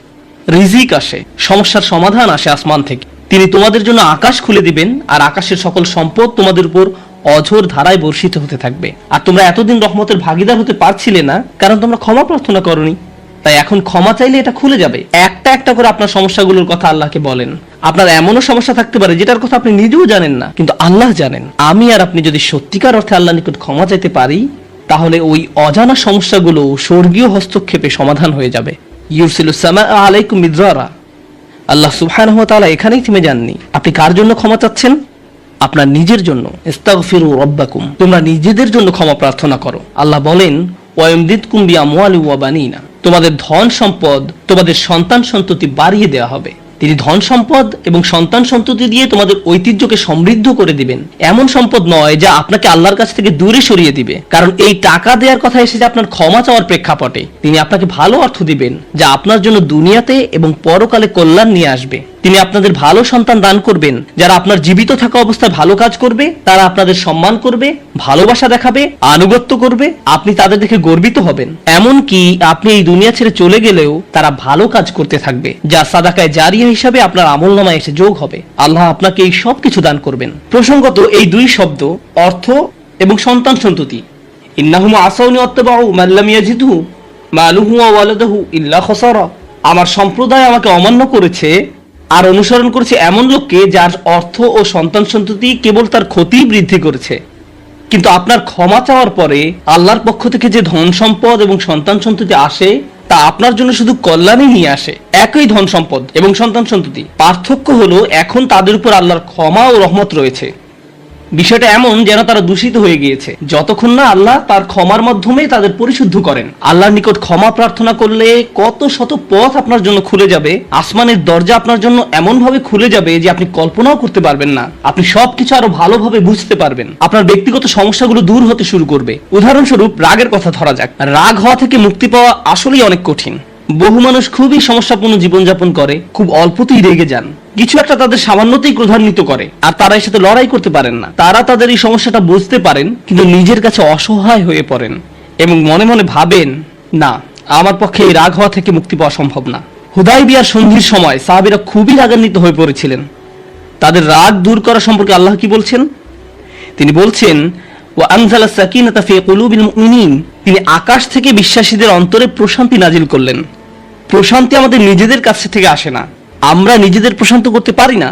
রিজিক আসে, সমস্যার সমাধান আসে আসমান থেকে। তিনি তোমাদের জন্য আকাশ খুলে দিবেন আর আকাশের সকল সম্পদ তোমাদের উপর অঝোর ধারায় বর্ষিত হতে থাকবে। আর তোমরা এতদিন রহমতের ভাগিদার হতে পারছিলে না, কারণ তোমরা ক্ষমা প্রার্থনা করনি। তাই এখন ক্ষমা চাইলে এটা খুলে যাবে। একটা একটা করে আপনার সমস্যাগুলোর কথা আল্লাহকে বলেন। আপনার এমনও সমস্যা থাকতে পারে যেটার কথা আপনি নিজেও জানেন না, কিন্তু আল্লাহ জানেন। আমি আর আপনি যদি সত্যিকার অর্থে আল্লাহর নিকট ক্ষমা চাইতে পারি, তাহলে ওই অজানা সমস্যাগুলো স্বর্গীয় হস্তক্ষেপে সমাধান হয়ে যাবে। ইউরসিলুস সামাআ আলাইকুম মিদরারা। আল্লাহ সুবহানাহু ওয়া তাআলা এখানেই থেমে যাননি। আপনি কার জন্য ক্ষমা চাচ্ছেন? আপনার নিজের জন্য। ইস্তাগফিরু রাব্বাকুম, তোমরা নিজেদের জন্য ক্ষমা প্রার্থনা করো। আল্লাহ বলেন, ওয়ায়ুমদিদকুম বিআমওয়ালি ওয়া বানিনা, তোমাদের ধন সম্পদ, তোমাদের সন্তান সন্ততি বাড়িয়ে দেওয়া হবে। তিনি ধন সম্পদ এবং সন্তান সন্ততি দিয়ে তোমাদের ঐতিহ্যকে সমৃদ্ধ করে দিবেন। এমন সম্পদ নয় যা আপনাকে আল্লাহর কাছ থেকে দূরে সরিয়ে দিবে, কারণ এই টাকা দেওয়ার কথা এসেছে আপনার ক্ষমা চাওয়ার প্রেক্ষাপটে। তিনি আপনাকে ভালো অর্থ দিবেন যা আপনার জন্য দুনিয়াতে এবং পরকালে কল্যাণ নিয়ে আসবে। তিনি আপনাদের ভালো সন্তান দান করবেন, যারা আপনার জীবিত থাকা অবস্থায় ভালো কাজ করবে, তারা আপনাদের সম্মান করবে, ভালোবাসা দেখাবে, আনুগত্য করবে, আপনি তাদের দেখে গর্বিত হবেন। এমনকি আপনি এই দুনিয়া ছেড়ে চলে গেলেও তারা ভালো কাজ করতে থাকবে, যা সাদাকায়ে জারিয়া হিসাবে আপনার আমলনামায় এসে যোগ হবে। আল্লাহ আপনাকে এই সব কিছু দান করবেন। প্রসঙ্গত এই দুই শব্দ অর্থ এবং সন্তান সন্ততি, ইন্নাহুম আসাউনি ওয়াত্তাবাউ মান লাম ইয়াজিদহু মালুহু ওয়া ওয়ালাদুহু ইল্লা খাসারা। আমার সম্প্রদায় আমাকে অমান্য করেছে আর অনুসরণ করেছে এমন লোককে যার অর্থ ও সন্তান সন্ততি কেবল তার ক্ষতি বৃদ্ধি করেছে। কিন্তু আপনার ক্ষমা চাওয়ার পরে আল্লাহর পক্ষ থেকে যে ধন সম্পদ এবং সন্তান সন্ততি আসে তা আপনার জন্য শুধু কল্যাণই নিয়ে আসে। একই ধন সম্পদ এবং সন্তান সন্ততি, পার্থক্য হলো এখন তাদের উপর আল্লাহর ক্ষমা ও রহমত রয়েছে। বিষয়টা এমন যেন তারা দূষিত হয়ে গিয়েছে, যতক্ষণ না আল্লাহ তার ক্ষমার মাধ্যমে তাদের পরিশুদ্ধ করেন। আল্লাহর নিকট ক্ষমা প্রার্থনা করলে কত শত পথ আপনার জন্য খুলে যাবে, আসমানের দরজা আপনার জন্য এমন ভাবে খুলে যাবে যে আপনি কল্পনাও করতে পারবেন না। আপনি সবকিছু আরো ভালোভাবে বুঝতে পারবেন, আপনার ব্যক্তিগত সমস্যাগুলো দূর হতে শুরু করবে। উদাহরণস্বরূপ রাগের কথা ধরা যাক। রাগ হওয়া থেকে মুক্তি পাওয়া আসলেই অনেক কঠিন। বহু মানুষ খুবই সমস্যাপূর্ণ জীবনযাপন করে, খুব অল্পতেই রেগে যান, কিছু একটা তাদের সামান্যতেই ক্রোধান্বিত করে, আর তারা এর সাথে লড়াই করতে পারেন না। তারা তাদের এই সমস্যাটা বুঝতে পারেন, কিন্তু নিজের কাছে অসহায় হয়ে পড়েন এবং মনে মনে ভাবেন, না, আমার পক্ষে এই রাগ হওয়া থেকে মুক্তি পাওয়া সম্ভব না। হুদায়বিয়ার সন্ধির সময় সাহাবীরা খুবই রাগান্বিত হয়ে পড়েছিলেন। তাদের রাগ দূর করা সম্পর্কে আল্লাহ কি বলছেন? তিনি বলছেন, ওয়া আনজালা সাকিনাতা ফি কুলুবিল মুমিনিন। তিনি আকাশ থেকে বিশ্বাসীদের অন্তরে প্রশান্তি নাজিল করলেন। প্রশান্তি আমাদের নিজেদের কাছ থেকে আসে না, আমরা নিজেদের প্রশান্ত করতে পারি না।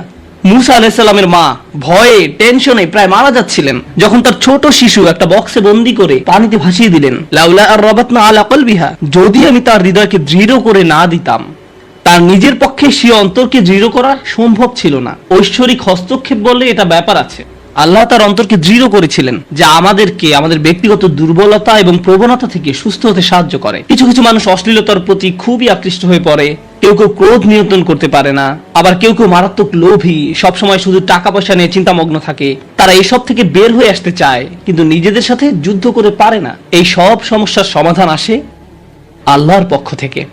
মুসা আলাইহিস সালামের মা ভয়ে টেনশনে প্রায় মারা যাচ্ছিলেন, যখন তার ছোট শিশু একটা বক্সে বন্দি করে পানিতে ভাসিয়ে দিলেন। লাউলা আর রাবাতনা আলা কলবিহা, যদি আমি তার হৃদয়কে দৃঢ় করে না দিতাম। তার নিজের পক্ষে সে অন্তরকে দৃঢ় করা সম্ভব ছিল না। ঐশ্বরিক হস্তক্ষেপ বললে এটা ব্যাপার আছে। আল্লাহ তার অন্তরকে দৃঢ় করেছিলেন, যা আমাদেরকে আমাদের ব্যক্তিগত দুর্বলতা এবং প্রবণতা থেকে সুস্থ হতে সাহায্য করে। কিছু কিছু মানুষ অশ্লীলতার প্রতি খুবই আকৃষ্ট হয়ে পড়ে, কেউ কেউ ক্রোধ নিয়ন্ত্রণ করতে পারে না, আবার কেউ কেউ মারাত্মক লোভী, সবসময় শুধু টাকা পয়সা নিয়ে চিন্তামগ্ন থাকে। তারা এসব থেকে বের হয়ে আসতে চায়, কিন্তু নিজেদের সাথে যুদ্ধ করে পারে না। এই সব সমস্যার সমাধান আসে আল্লাহর পক্ষ থেকে।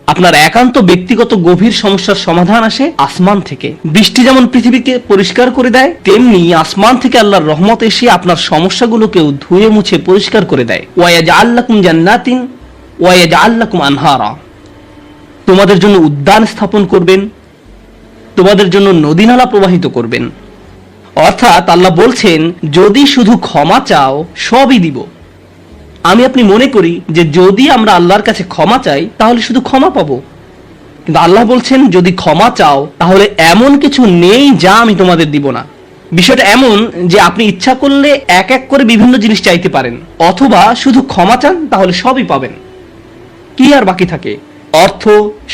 আপনার একান্ত ব্যক্তিগত গভীর সমস্যার সমাধান আসে আসমান থেকে। বৃষ্টি যেমন পৃথিবীকে পরিষ্কার করে দেয়, তেমনি আসমান থেকে আল্লাহর রহমত এসে আপনার সমস্যাগুলোকেও ধুয়ে মুছে পরিষ্কার করে দেয়। ওয়ায়াজআল লাকুম জান্নাতিন ওয়ায়াজআল লাকুম আনহারা। তোমাদের জন্য উদ্যান স্থাপন করবেন, তোমাদের জন্য নদী নালা প্রবাহিত করবেন। অর্থাৎ আল্লাহ বলছেন, যদি শুধু ক্ষমা চাও সবই দিব। আমি আপনি মনে করি যে যদি আমরা আল্লাহর কাছে ক্ষমা চাই তাহলে শুধু ক্ষমা পাবো, কিন্তু আল্লাহ বলছেন যদি ক্ষমা চাও তাহলে এমন কিছু নেই যা আমি তোমাদের দিব না। বিষয়টা এমন যে আপনি ইচ্ছা করলে এক এক করে বিভিন্ন জিনিস চাইতে পারেন, অথবা শুধু ক্ষমা চান তাহলে সবই পাবেন। কি আর বাকি থাকে? অর্থ,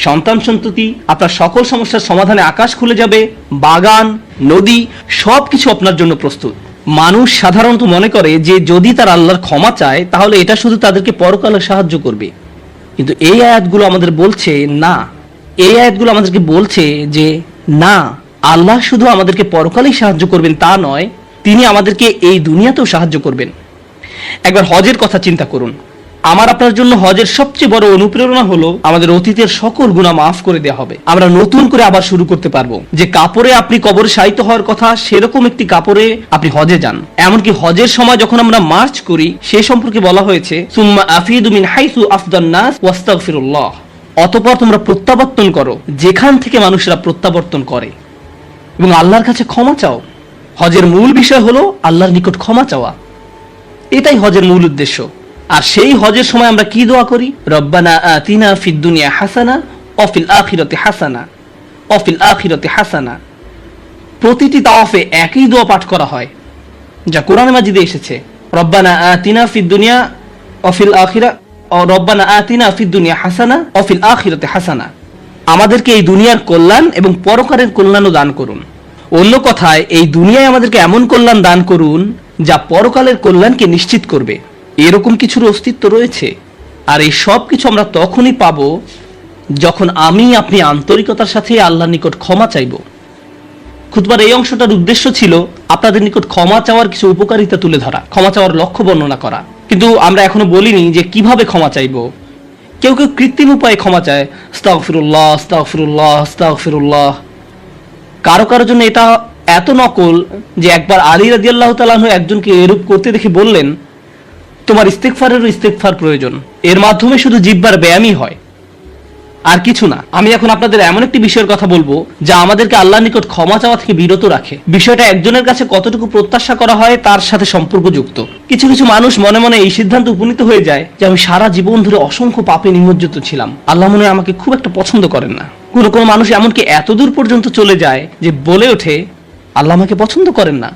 সন্তান সন্ততি, আপনার সকল সমস্যার সমাধানে আকাশ খুলে যাবে, বাগান, নদী, সবকিছু আপনার জন্য প্রস্তুত। মানুষ সাধারণত মনে করে যে যদি তার আল্লাহর ক্ষমা চায় তাহলে এটা শুধু তাদেরকে পরকালে সাহায্য করবে, কিন্তু এই আয়াতগুলো আমাদের বলছে না। এই আয়াতগুলো আমাদেরকে বলছে যে না, আল্লাহ শুধু আমাদেরকে পরকালেই সাহায্য করবেন তা নয়, তিনি আমাদেরকে এই দুনিয়াতেও সাহায্য করবেন। একবার হজের কথা চিন্তা করুন। আমার আপনার জন্য হজের সবচেয়ে বড় অনুপ্রেরণা হলো আমাদের অতীতের সকল গুনাহ মাফ করে দেওয়া হবে। আমরা নতুন করে আবার শুরু করতে পারবো। যে কাপড়ে আপনি কবরে শায়িত হওয়ার কথা, সেরকম একটি কাপড়ে আপনি হজে যান। এমনকি হজের সময় যখন আমরা মার্চ করি সে সম্পর্কে বলা হয়েছে, সুম্মা আফিদু মিন হাইসু আফদান নাস ওয়াস্তাগফিরুল্লাহ। অতঃপর তোমরা প্রত্যাবর্তন করো যেখান থেকে মানুষরা প্রত্যাবর্তন করে, এবং আল্লাহর কাছে ক্ষমা চাও। হজের মূল বিষয় হলো আল্লাহর নিকট ক্ষমা চাওয়া। এটাই হজের মূল উদ্দেশ্য। আর সেই হজের সময় আমরা কি দোয়া করি? রব্বানা আতিনা ফিদ দুনিয়া হাসানা ওয়া ফিল আখিরাতি হাসানা ওয়া ফিল আখিরাতি হাসানা। প্রতিটি তাওয়াফে একই দোয়া পাঠ করা হয়, যা কোরআনে মাজিদে এসেছে। রব্বানা আতিনা ফিদ দুনিয়া ওয়া ফিল আখিরা রব্বানা আতিনা ফিদ দুনিয়া হাসানা ওয়া ফিল আখিরাতি হাসানা। আমাদেরকে এই দুনিয়ার কল্যাণ এবং পরকালের কল্যাণও দান করুন। অন্য কথায়, এই দুনিয়ায় আমাদেরকে এমন কল্যাণ দান করুন যা পরকালের কল্যাণকে নিশ্চিত করবে। এরকম কিছুর অস্তিত্ব রয়েছে, আর এই সব কিছু আমরা তখনই পাবো যখন আমি আপনি আন্তরিকতার সাথে আল্লাহর নিকট ক্ষমা চাইব। খুতবার এই অংশটার উদ্দেশ্য ছিল আপনাদের নিকট ক্ষমা চাওয়ার কিছু উপকারিতা তুলে ধরা, ক্ষমা চাওয়ার লক্ষ্য বর্ণনা করা। কিন্তু আমরা এখনো বলিনি যে কিভাবে ক্ষমা চাইব। কেউ কেউ কৃত্রিম উপায়ে ক্ষমা চায়, আস্তাগফিরুল্লাহ আস্তাগফিরুল্লাহ আস্তাগফিরুল্লাহ। কারো কারোর জন্য এটা এত নকল যে একবার আলী রাদিয়াল্লাহু তাআলা আনহু একজনকে এরূপ করতে দেখে বললেন, তোমার ইস্তেগফারেরও ইস্তেগফার প্রয়োজন, এর মাধ্যমে শুধু জিহ্বার ব্যায়ামই হয়, আর কিছু না। আমি এখন আপনাদের এমন একটি বিষয়ের কথা বলবো যা আমাদেরকে আল্লাহর নিকট ক্ষমা চাওয়া থেকে বিরত রাখে। বিষয়টা একজনের কাছে কতটুকু প্রত্যাশা করা হয় তার সাথে সম্পর্কযুক্ত। কিছু কিছু মানুষ মনে মনে এই সিদ্ধান্ত উপনীত হয়ে যায় যে আমি সারা জীবন ধরে অসংখ্য পাপে নিমজ্জিত ছিলাম, আল্লাহ মনে হয় আমাকে খুব একটা পছন্দ করেন না। কোনো কোনো মানুষ এমনকি এত দূর পর্যন্ত চলে যায় যে বলে ওঠে, আল্লাহ আমাকে পছন্দ করেন না,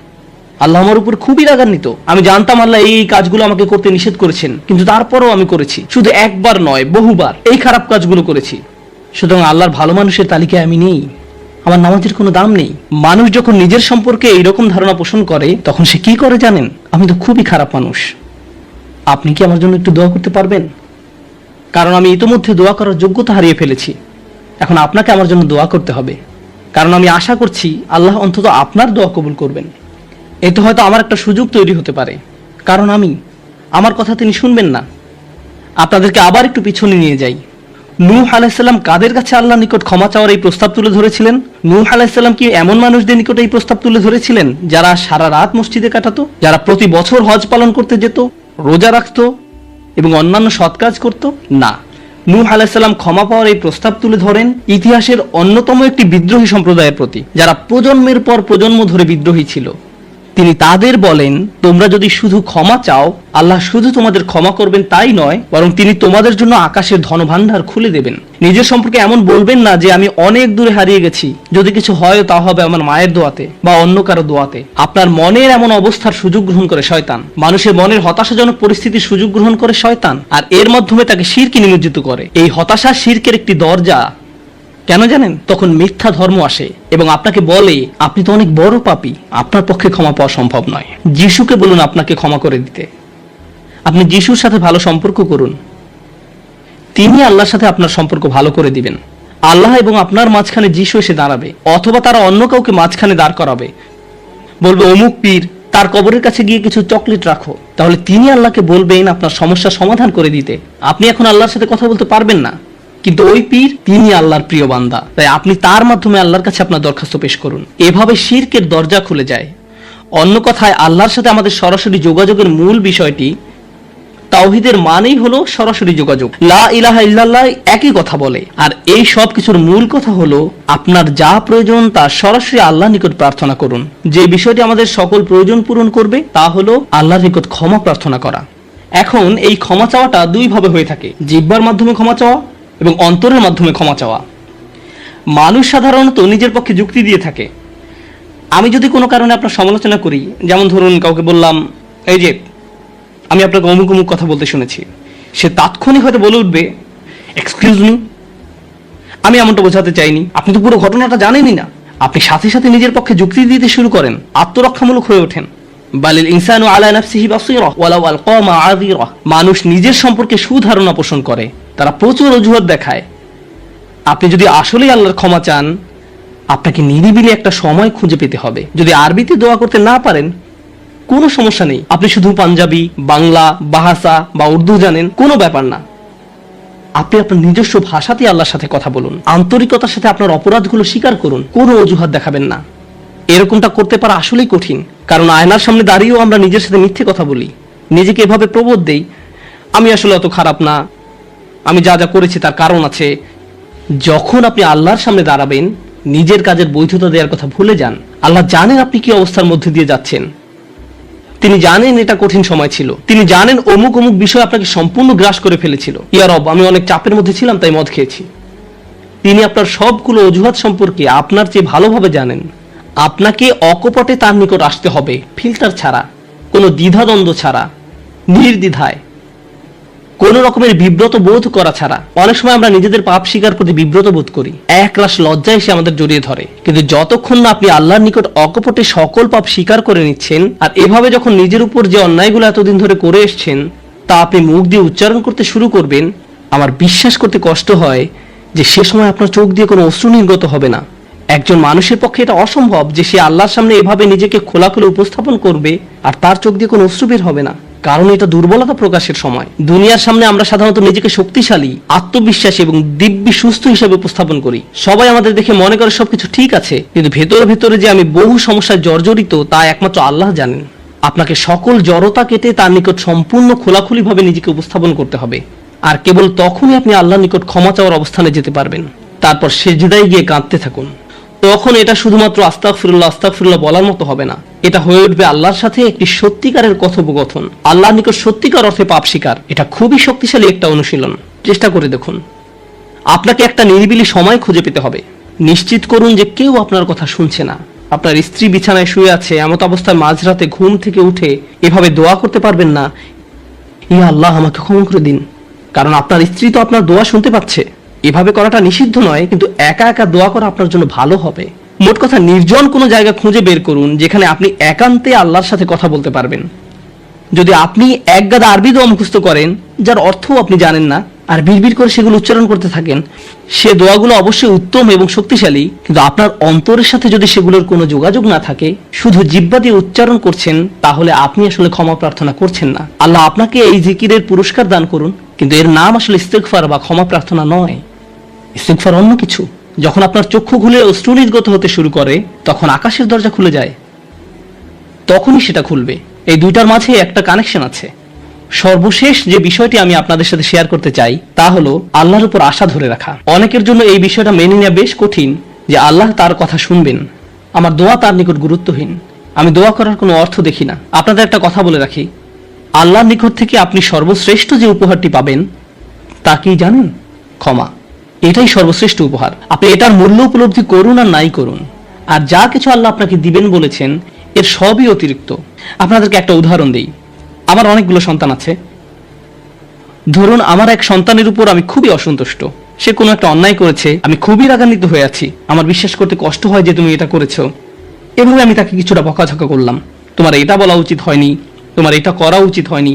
আল্লাহ আমার উপর খুবই রাগান্বিত। আমি জানতাম আল্লাহ এই কাজগুলো আমাকে করতে নিষেধ করেছেন, কিন্তু তারপরও আমি করেছি। শুধু একবার নয়, বহুবার এই খারাপ কাজগুলো করেছি। সুতরাং আল্লাহর ভালো মানুষের তালিকায় আমি নেই, আমার নামাজের কোনো দাম নেই। মানুষ যখন নিজের সম্পর্কে এইরকম ধারণা পোষণ করে তখন সে কি করে জানেন? আমি তো খুবই খারাপ মানুষ। আপনি কি আমার জন্য একটু দোয়া করতে পারবেন? কারণ আমি ইতিমধ্যে দোয়া করার যোগ্যতা হারিয়ে ফেলেছি। এখন আপনাকে আমার জন্য দোয়া করতে হবে, কারণ আমি আশা করছি আল্লাহ অন্তত আপনার দোয়া কবুল করবেন। এতে হয়তো আমার একটা সুযোগ তৈরি হতে পারে, কারণ আমার কথা তিনি শুনবেন না। আপনাদেরকে আবার একটু পিছনে নিয়ে যাই। নূহ আলাইহিস সালাম কাদের কাছে আল্লাহর নিকট ক্ষমা চাওয়ার এই প্রস্তাব তুলে ধরেছিলেন? নূহ আলাইহিস সালাম কি এমন মানুষদের নিকট এই প্রস্তাব তুলে ধরেছিলেন যারা সারা রাত মসজিদে কাটাতো, যারা প্রতি বছর হজ পালন করতে যেত, রোজা রাখতো এবং অন্যান্য সৎ কাজ করত? না, নূহ আলাইহিস সালাম ক্ষমা পাওয়ার এই প্রস্তাব তুলে ধরেন ইতিহাসের অন্যতম একটি বিদ্রোহী সম্প্রদায়ের প্রতি, যারা প্রজন্মের পর প্রজন্ম ধরে বিদ্রোহী ছিল। তিনি তাদের বলেন, তোমরা যদি শুধু ক্ষমা চাও, আল্লাহ শুধু তোমাদের ক্ষমা করবেন তাই নয়, বরং তিনি তোমাদের জন্য আকাশের ধনভাণ্ডার খুলে দেবেন। নিজের সম্পর্কে এমন বলবেন না যে আমি অনেক দূরে হারিয়ে গেছি, যদি কিছু হয় তা হবে আমার মায়ের দোয়াতে বা অন্য কারো দোয়াতে। আপনার মনের এমন অবস্থার সুযোগ গ্রহণ করে শয়তান, মানুষের মনের হতাশাজনক পরিস্থিতির সুযোগ গ্রহণ করে শয়তান, আর এর মাধ্যমে তাকে শিরকে নিমজ্জিত করে। এই হতাশা শিরকের একটি দরজা। কেন জানেন? তখন মিথ্যা ধর্ম আসে এবং আপনাকে বলে আপনি তো অনেক বড় পাপী, আপনার পক্ষে ক্ষমা পাওয়া সম্ভব নয়। যিশুকে বলুন আপনাকে ক্ষমা করে দিতে। আপনি যিশুর সাথে ভালো সম্পর্ক করুন, তিনি আল্লাহর সাথে আপনার সম্পর্ক ভালো করে দিবেন। আল্লাহ এবং আপনার মাঝখানে যিশু এসে দাঁড়াবে, অথবা তারা অন্য কাউকে মাঝখানে দাঁড় করাবে, বলবে অমুক পীর, তার কবরের কাছে গিয়ে কিছু চকলেট রাখো। তাহলে তিনি আল্লাহকে বলবেন আপনার সমস্যার সমাধান করে দিতে। আপনি এখন আল্লাহর সাথে কথা বলতে পারবেন না, কিন্তু ওই পীর তিনি আল্লাহর প্রিয় বান্দা, তাই আপনি তার মাধ্যমে আল্লাহর কাছে আপনার দরখাস্ত পেশ করুন। এভাবে শিরকের দরজা খুলে যায়। অন্য কথায় আল্লাহর সাথে আমাদের সরাসরি যোগাযোগের মূল বিষয়টি, তাওহীদের মানেই হলো সরাসরি যোগাযোগ। লা ইলাহা ইল্লাল্লাহ একই কথা বলে, আর এই সব কিছুর মূল কথা হলো আপনার যা প্রয়োজন তা সরাসরি আল্লাহর নিকট প্রার্থনা করুন। যে বিষয়টি আমাদের সকল প্রয়োজন পূরণ করবে তা হলো আল্লাহর নিকট ক্ষমা প্রার্থনা করা। এখন এই ক্ষমা চাওয়াটা দুই ভাবে হয়ে থাকে, জিহ্বার মাধ্যমে ক্ষমা চাওয়া এবং অন্তরের মাধ্যমে ক্ষমা চাওয়া। মানুষ সাধারণত নিজের পক্ষে যুক্তি দিয়ে থাকে। আমি যদি কোনো কারণে আপনার সমালোচনা করি, যেমন ধরুন কাউকে বললাম, এই যে আমি আপনাকে অমুক অমুক কথা বলতে শুনেছি, সে তাৎক্ষণিক হয়তো বলে উঠবে, এক্সকিউজ মি, আমি এমনটা বোঝাতে চাইনি, আপনি তো পুরো ঘটনাটা জানেনই না। আপনি সাথে সাথে নিজের পক্ষে যুক্তি দিতে শুরু করেন, আত্মরক্ষামূলক হয়ে ওঠেন। বালিল ইনসানু আলা নাফসিহি বাসীরা ওয়ালাউ আলকা মাআযিরা। মানুষ নিজের সম্পর্কে সুধারণা পোষণ করে, তারা প্রচুর অজুহাত দেখায়। আপনি যদি আসলেই আল্লাহর ক্ষমা চান, আপনাকে নিরিবিলি একটা সময় খুঁজে পেতে হবে। যদি আরবিতে দোয়া করতে না পারেন, কোনো সমস্যা নেই, আপনি শুধু পাঞ্জাবি, বাংলা, বাহাসা বা উর্দু জানেন, কোনো ব্যাপার না। আপনি আপনার নিজস্ব ভাষাতে আল্লাহর সাথে কথা বলুন, আন্তরিকতার সাথে আপনার অপরাধগুলো স্বীকার করুন, কোনো অজুহাত দেখাবেন না। এরকমটা করতে পারা আসলেই কঠিন, কারণ আয়নার সামনে দাঁড়িয়েও আমরা নিজের সাথে মিথ্যে কথা বলি, নিজেকে এভাবে প্রবোধ দেই, আমি আসলে অত খারাপ না, আমি যা যা করেছি তার কারণ আছে। যখন আপনি আল্লাহর সামনে দাঁড়াবেন, নিজের কাজের বৈধতা দেওয়ার কথা ভুলে যান। আল্লাহ জানেন আপনি কি অবস্থার মধ্যে দিয়ে যাচ্ছেন, তিনি জানেন এটা কঠিন সময় ছিল, তিনি জানেন অমুক অমুক বিষয় আপনাকে সম্পূর্ণ গ্রাস করে ফেলেছিল। ইয়া রব, আমি অনেক চাপের মধ্যে ছিলাম তাই মদ খেয়েছি। তিনি আপনার সবগুলো অজুহাত সম্পর্কে আপনার চেয়ে ভালোভাবে জানেন। আপনাকে অকপটে তার নিকট আসতে হবে, ফিল্টার ছাড়া, কোনো দ্বিধাদ্বন্দ্ব ছাড়া, নির্দ্বিধায়, কোনো রকমের বিব্রত বোধ করা ছাড়া। অনেক সময় আমরা নিজেদের পাপ স্বীকার করতে বিব্রত বোধ করি, এক রাশ লজ্জা এসে আমাদের জড়িয়ে ধরে। কিন্তু যতক্ষণ না আপনি আল্লাহর নিকট অকপটে সকল পাপ স্বীকার করে নিচ্ছেন, আর এভাবে যখন নিজের উপর যে অন্যায়গুলো এতদিন ধরে করে এসছেন তা আপনি মুখ দিয়ে উচ্চারণ করতে শুরু করবেন, আমার বিশ্বাস করতে কষ্ট হয় যে সে সময় আপনার চোখ দিয়ে কোনো অশ্রু নির্গত হবে না। একজন মানুষের পক্ষে এটা অসম্ভব যে সে আল্লাহর সামনে এভাবে নিজেকে খোলাখুলি উপস্থাপন করবে আর তার চোখ দিয়ে কোনো অশ্রু বের হবে না। কারণ এটা দুর্বলতা প্রকাশের সময়। দুনিয়ার সামনে আমরা সাধারণত নিজেকে শক্তিশালী, আত্মবিশ্বাসী এবং দিব্যি সুস্থ হিসেবে উপস্থাপন করি। সবাই আমাদের দেখে মনে করে সবকিছু ঠিক আছে, কিন্তু ভেতরে ভেতরে যে আমি বহু সমস্যায় জর্জরিত তা একমাত্র আল্লাহ জানেন। আপনাকে সকল জড়তা কেটে তার নিকট সম্পূর্ণ খোলাখুলিভাবে নিজেকে উপস্থাপন করতে হবে, আর কেবল তখনই আপনি আল্লাহর নিকট ক্ষমা চাওয়ার অবস্থানে যেতে পারবেন। তারপর সেজদায় গিয়ে কাঁদতে থাকুন। তখন এটা শুধুমাত্র আস্তাগফিরুল্লাহ আস্তাগফিরুল্লাহ বলার মতো হবে না, এটা হয়ে উঠবে আল্লাহর সাথে একটি সত্যিকারের কথোপকথন, আল্লাহর নিকট সত্যিকার অর্থে পাপ স্বীকার। এটা খুবই শক্তিশালী একটা অনুশীলন, চেষ্টা করে দেখুন। আপনাকে একটা নিরিবিলি সময় খুঁজে পেতে হবে। নিশ্চিত করুন যে কেউ আপনার কথা শুনছে না। আপনার স্ত্রী বিছানায় শুয়ে আছে, এমত অবস্থায় মাঝরাতে ঘুম থেকে উঠে এভাবে দোয়া করতে পারবেন না, ইয়া আল্লাহ আমাকে ক্ষমা করে দিন, কারণ আপনার স্ত্রী তো আপনার দোয়া শুনতে পাচ্ছে। এভাবে করাটা নিষিদ্ধ নয়, কিন্তু একা একা দোয়া করা আপনার জন্য ভালো হবে। মোট কথা, নির্জন কোনো জায়গা খুঁজে বের করুন যেখানে আপনি একান্তে আল্লাহর সাথে কথা বলতে পারবেন। যদি আপনি এক গাদা আরবি দোয়া মুখস্থ করেন যার অর্থও আপনি জানেন না, আর বিড়বিড় করে সেগুলো উচ্চারণ করতে থাকেন, সে দোয়াগুলো অবশ্যই উত্তম এবং শক্তিশালী, কিন্তু আপনার অন্তরের সাথে যদি সেগুলোর কোনো যোগাযোগ না থাকে, শুধু জিহ্বা দিয়ে উচ্চারণ করছেন, তাহলে আপনি আসলে ক্ষমা প্রার্থনা করছেন না। আল্লাহ আপনাকে এই জিকিরের পুরস্কার দান করুন, কিন্তু এর নাম আসলে ইস্তেগফার বা ক্ষমা প্রার্থনা নয়। ইস্তেগফার অন্য কিছু। যখন আপনার চক্ষু খুলে অশ্রু নির্গত হতে শুরু করে, তখন আকাশের দরজা খুলে যায়, তখনই সেটা খুলবে। এই দুইটার মাঝে একটা কানেকশন আছে। সর্বশেষ যে বিষয়টি আমি আপনাদের সাথে শেয়ার করতে চাই তা হলো আল্লাহর উপর আশা ধরে রাখা। অনেকের জন্য এই বিষয়টা মেনে নেওয়া বেশ কঠিন যে আল্লাহ তার কথা শুনবেন, আমার দোয়া তার নিকট গুরুত্বহীন, আমি দোয়া করার কোনো অর্থ দেখি না। আপনাদের একটা কথা বলে রাখি, আল্লাহর নিকট থেকে আপনি সর্বশ্রেষ্ঠ যে উপহারটি পাবেন তা কি জানেন? ক্ষমা। এটাই সর্বশ্রেষ্ঠ উপহার। আপনি এটার মূল্য উপলব্ধি করুন আর নাই করুন, আর যা কিছু আল্লাহ আপনাকে দিবেন বলেছেন এর সবই অতিরিক্ত। আপনাদেরকে একটা উদাহরণ দেই। আমার অনেকগুলো সন্তান আছে। ধরুন আমার এক সন্তানের উপর আমি খুবই অসন্তুষ্ট, সে কোনো একটা অন্যায় করেছে, আমি খুবই রাগান্বিত হয়ে আছি, আমার বিশ্বাস করতে কষ্ট হয় যে তুমি এটা করেছো। এভাবে আমি তাকে কিছুটা বকাঝকা করলাম, তোমার এটা বলা উচিত হয়নি, তোমার এটা করা উচিত হয়নি।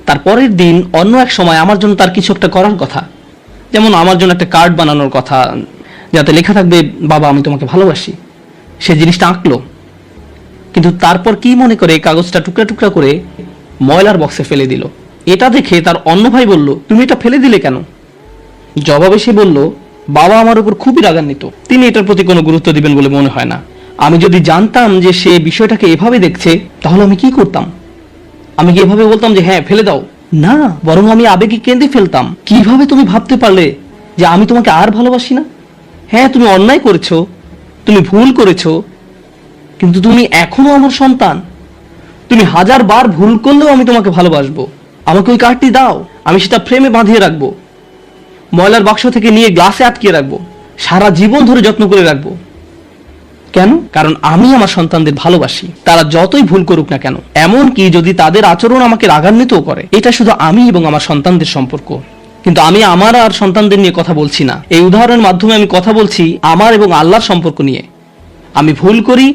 তারপরের দিন অন্য এক সময় আমার জন্য তার কিছু একটা করার কথা, যেমন আমার জন্য একটা কার্ড বানানোর কথা যাতে লেখা থাকবে বাবা আমি তোমাকে ভালোবাসি। সে জিনিসটা আঁকলো, কিন্তু তারপর কি মনে করে কাগজটা টুকরা টুকরা করে ময়লার বক্সে ফেলে দিল। এটা দেখে তার অন্য ভাই বলল, তুমি এটা ফেলে দিলে কেন? জবাবে সে বলল, বাবা আমার উপর খুবই রাগান্বিত, তিনি এটার প্রতি কোনো গুরুত্ব দিবেন বলে মনে হয় না। আমি যদি জানতাম যে সে বিষয়টাকে এভাবে দেখছে, তাহলে আমি কি করতাম? আমি কি এভাবে বলতাম যে হ্যাঁ ফেলে দাও? না, বরং আমি আবেগে কেঁদে ফেলতাম, কিভাবে তুমি ভাবতে পারলে যে আমি তোমাকে আর ভালোবাসি না? হ্যাঁ তুমি অন্যায় করেছো, তুমি ভুল করেছো, কিন্তু তুমি এখনো আমার সন্তান। তুমি 1000 বার ভুল করলেও আমি তোমাকে ভালোবাসবো। আমাকে ওই কার্ডটি দাও, আমি সেটা ফ্রেমে বাঁধিয়ে রাখবো, ময়লার বাক্স থেকে নিয়ে গ্লাসে আটকে রাখবো, সারা জীবন ধরে যত্ন করে রাখবো। কেন? কারণ আমি আমার সন্তানদের ভালোবাসি, তারা যতই ভুল করুক না কেন, এমনকি যদি তাদের আচরণ আমাকে রাগান্বিতও করে। এটা শুধু আমি এবং আমার সন্তানদের সম্পর্ক, কিন্তু আমি আমার আর সন্তানদের নিয়ে কথা বলছি না। এই উদাহরণের মাধ্যমে আমি কথা বলছি আমার এবং আল্লাহর সম্পর্ক নিয়ে। আমি ভুল করি,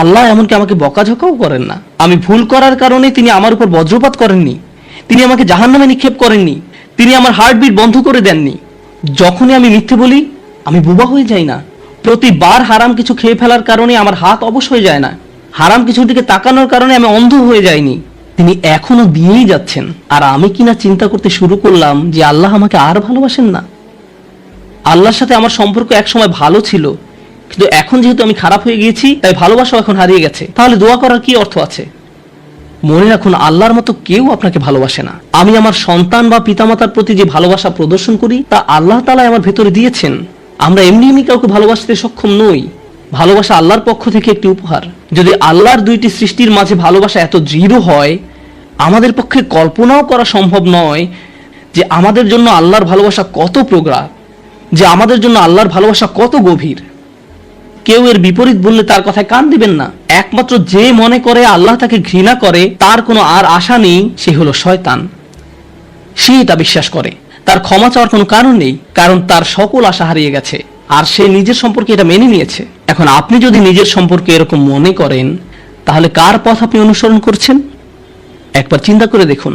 আল্লাহ এমনকি আমাকে বকাঝকাও করেন না। আমি ভুল করার কারণে তিনি আমার উপর বজ্রপাত করেননি, তিনি আমাকে জাহান্নামে নিক্ষেপ করেননি, তিনি আমার হার্টবিট বন্ধ করে দেননি। যখনই আমি মিথ্যে বলি আমি বোবা হয়ে যাই না, প্রতিবার হারাম কিছু খেয়ে ফেলার কারণে আমার হাত অবশ হয়ে যায় না, হারাম কিছুর দিকে তাকানোর কারণে আমি অন্ধ হয়ে যাইনি, তিনি এখনো দিয়েই যাচ্ছেন। আর আমি কিনা চিন্তা করতে শুরু করলাম যে আল্লাহ আমাকে আর ভালোবাসেন না। আল্লাহর সাথে আমার সম্পর্ক একসময় ভালো ছিল, কিন্তু এখন যেহেতু আমি খারাপ হয়ে গিয়েছি তাই ভালোবাসা এখন হারিয়ে গেছে। তাহলে দোয়া করার কি অর্থ আছে? মনে রাখুন, আল্লাহর মতো কেউ আপনাকে ভালোবাসে না। আমি আমার সন্তান বা পিতামাতার প্রতি যে ভালোবাসা প্রদর্শন করি তা আল্লাহ তাআলা আমার ভেতরে দিয়েছেন। আমরা এমনি এমনি কাউকে ভালোবাসতে সক্ষম নই। ভালোবাসা আল্লাহর পক্ষ থেকে একটি উপহার। যদি আল্লাহর দুইটি সৃষ্টির মাঝে ভালোবাসা এত দৃঢ় হয়, আমাদের পক্ষে কল্পনাও করা সম্ভব নয় যে আমাদের জন্য আল্লাহর ভালোবাসা কত প্রগাঢ়, যে আমাদের জন্য আল্লাহর ভালোবাসা কত গভীর। কেউ এর বিপরীত বললে তার কথায় কান দিবেন না। একমাত্র যে মনে করে আল্লাহ তাকে ঘৃণা করে, তার কোনো আর আশা নেই, সে হলো শয়তান। সে এটা বিশ্বাস করে তার ক্ষমা চাওয়ার কোনো কারণ নেই, কারণ তার সকল আশা হারিয়ে গেছে আর সে নিজের সম্পর্কে এটা মেনে নিয়েছে। এখন আপনি যদি নিজের সম্পর্কে এরকম মনে করেন, তাহলে কার পথ আপনি অনুসরণ করছেন? একবার চিন্তা করে দেখুন।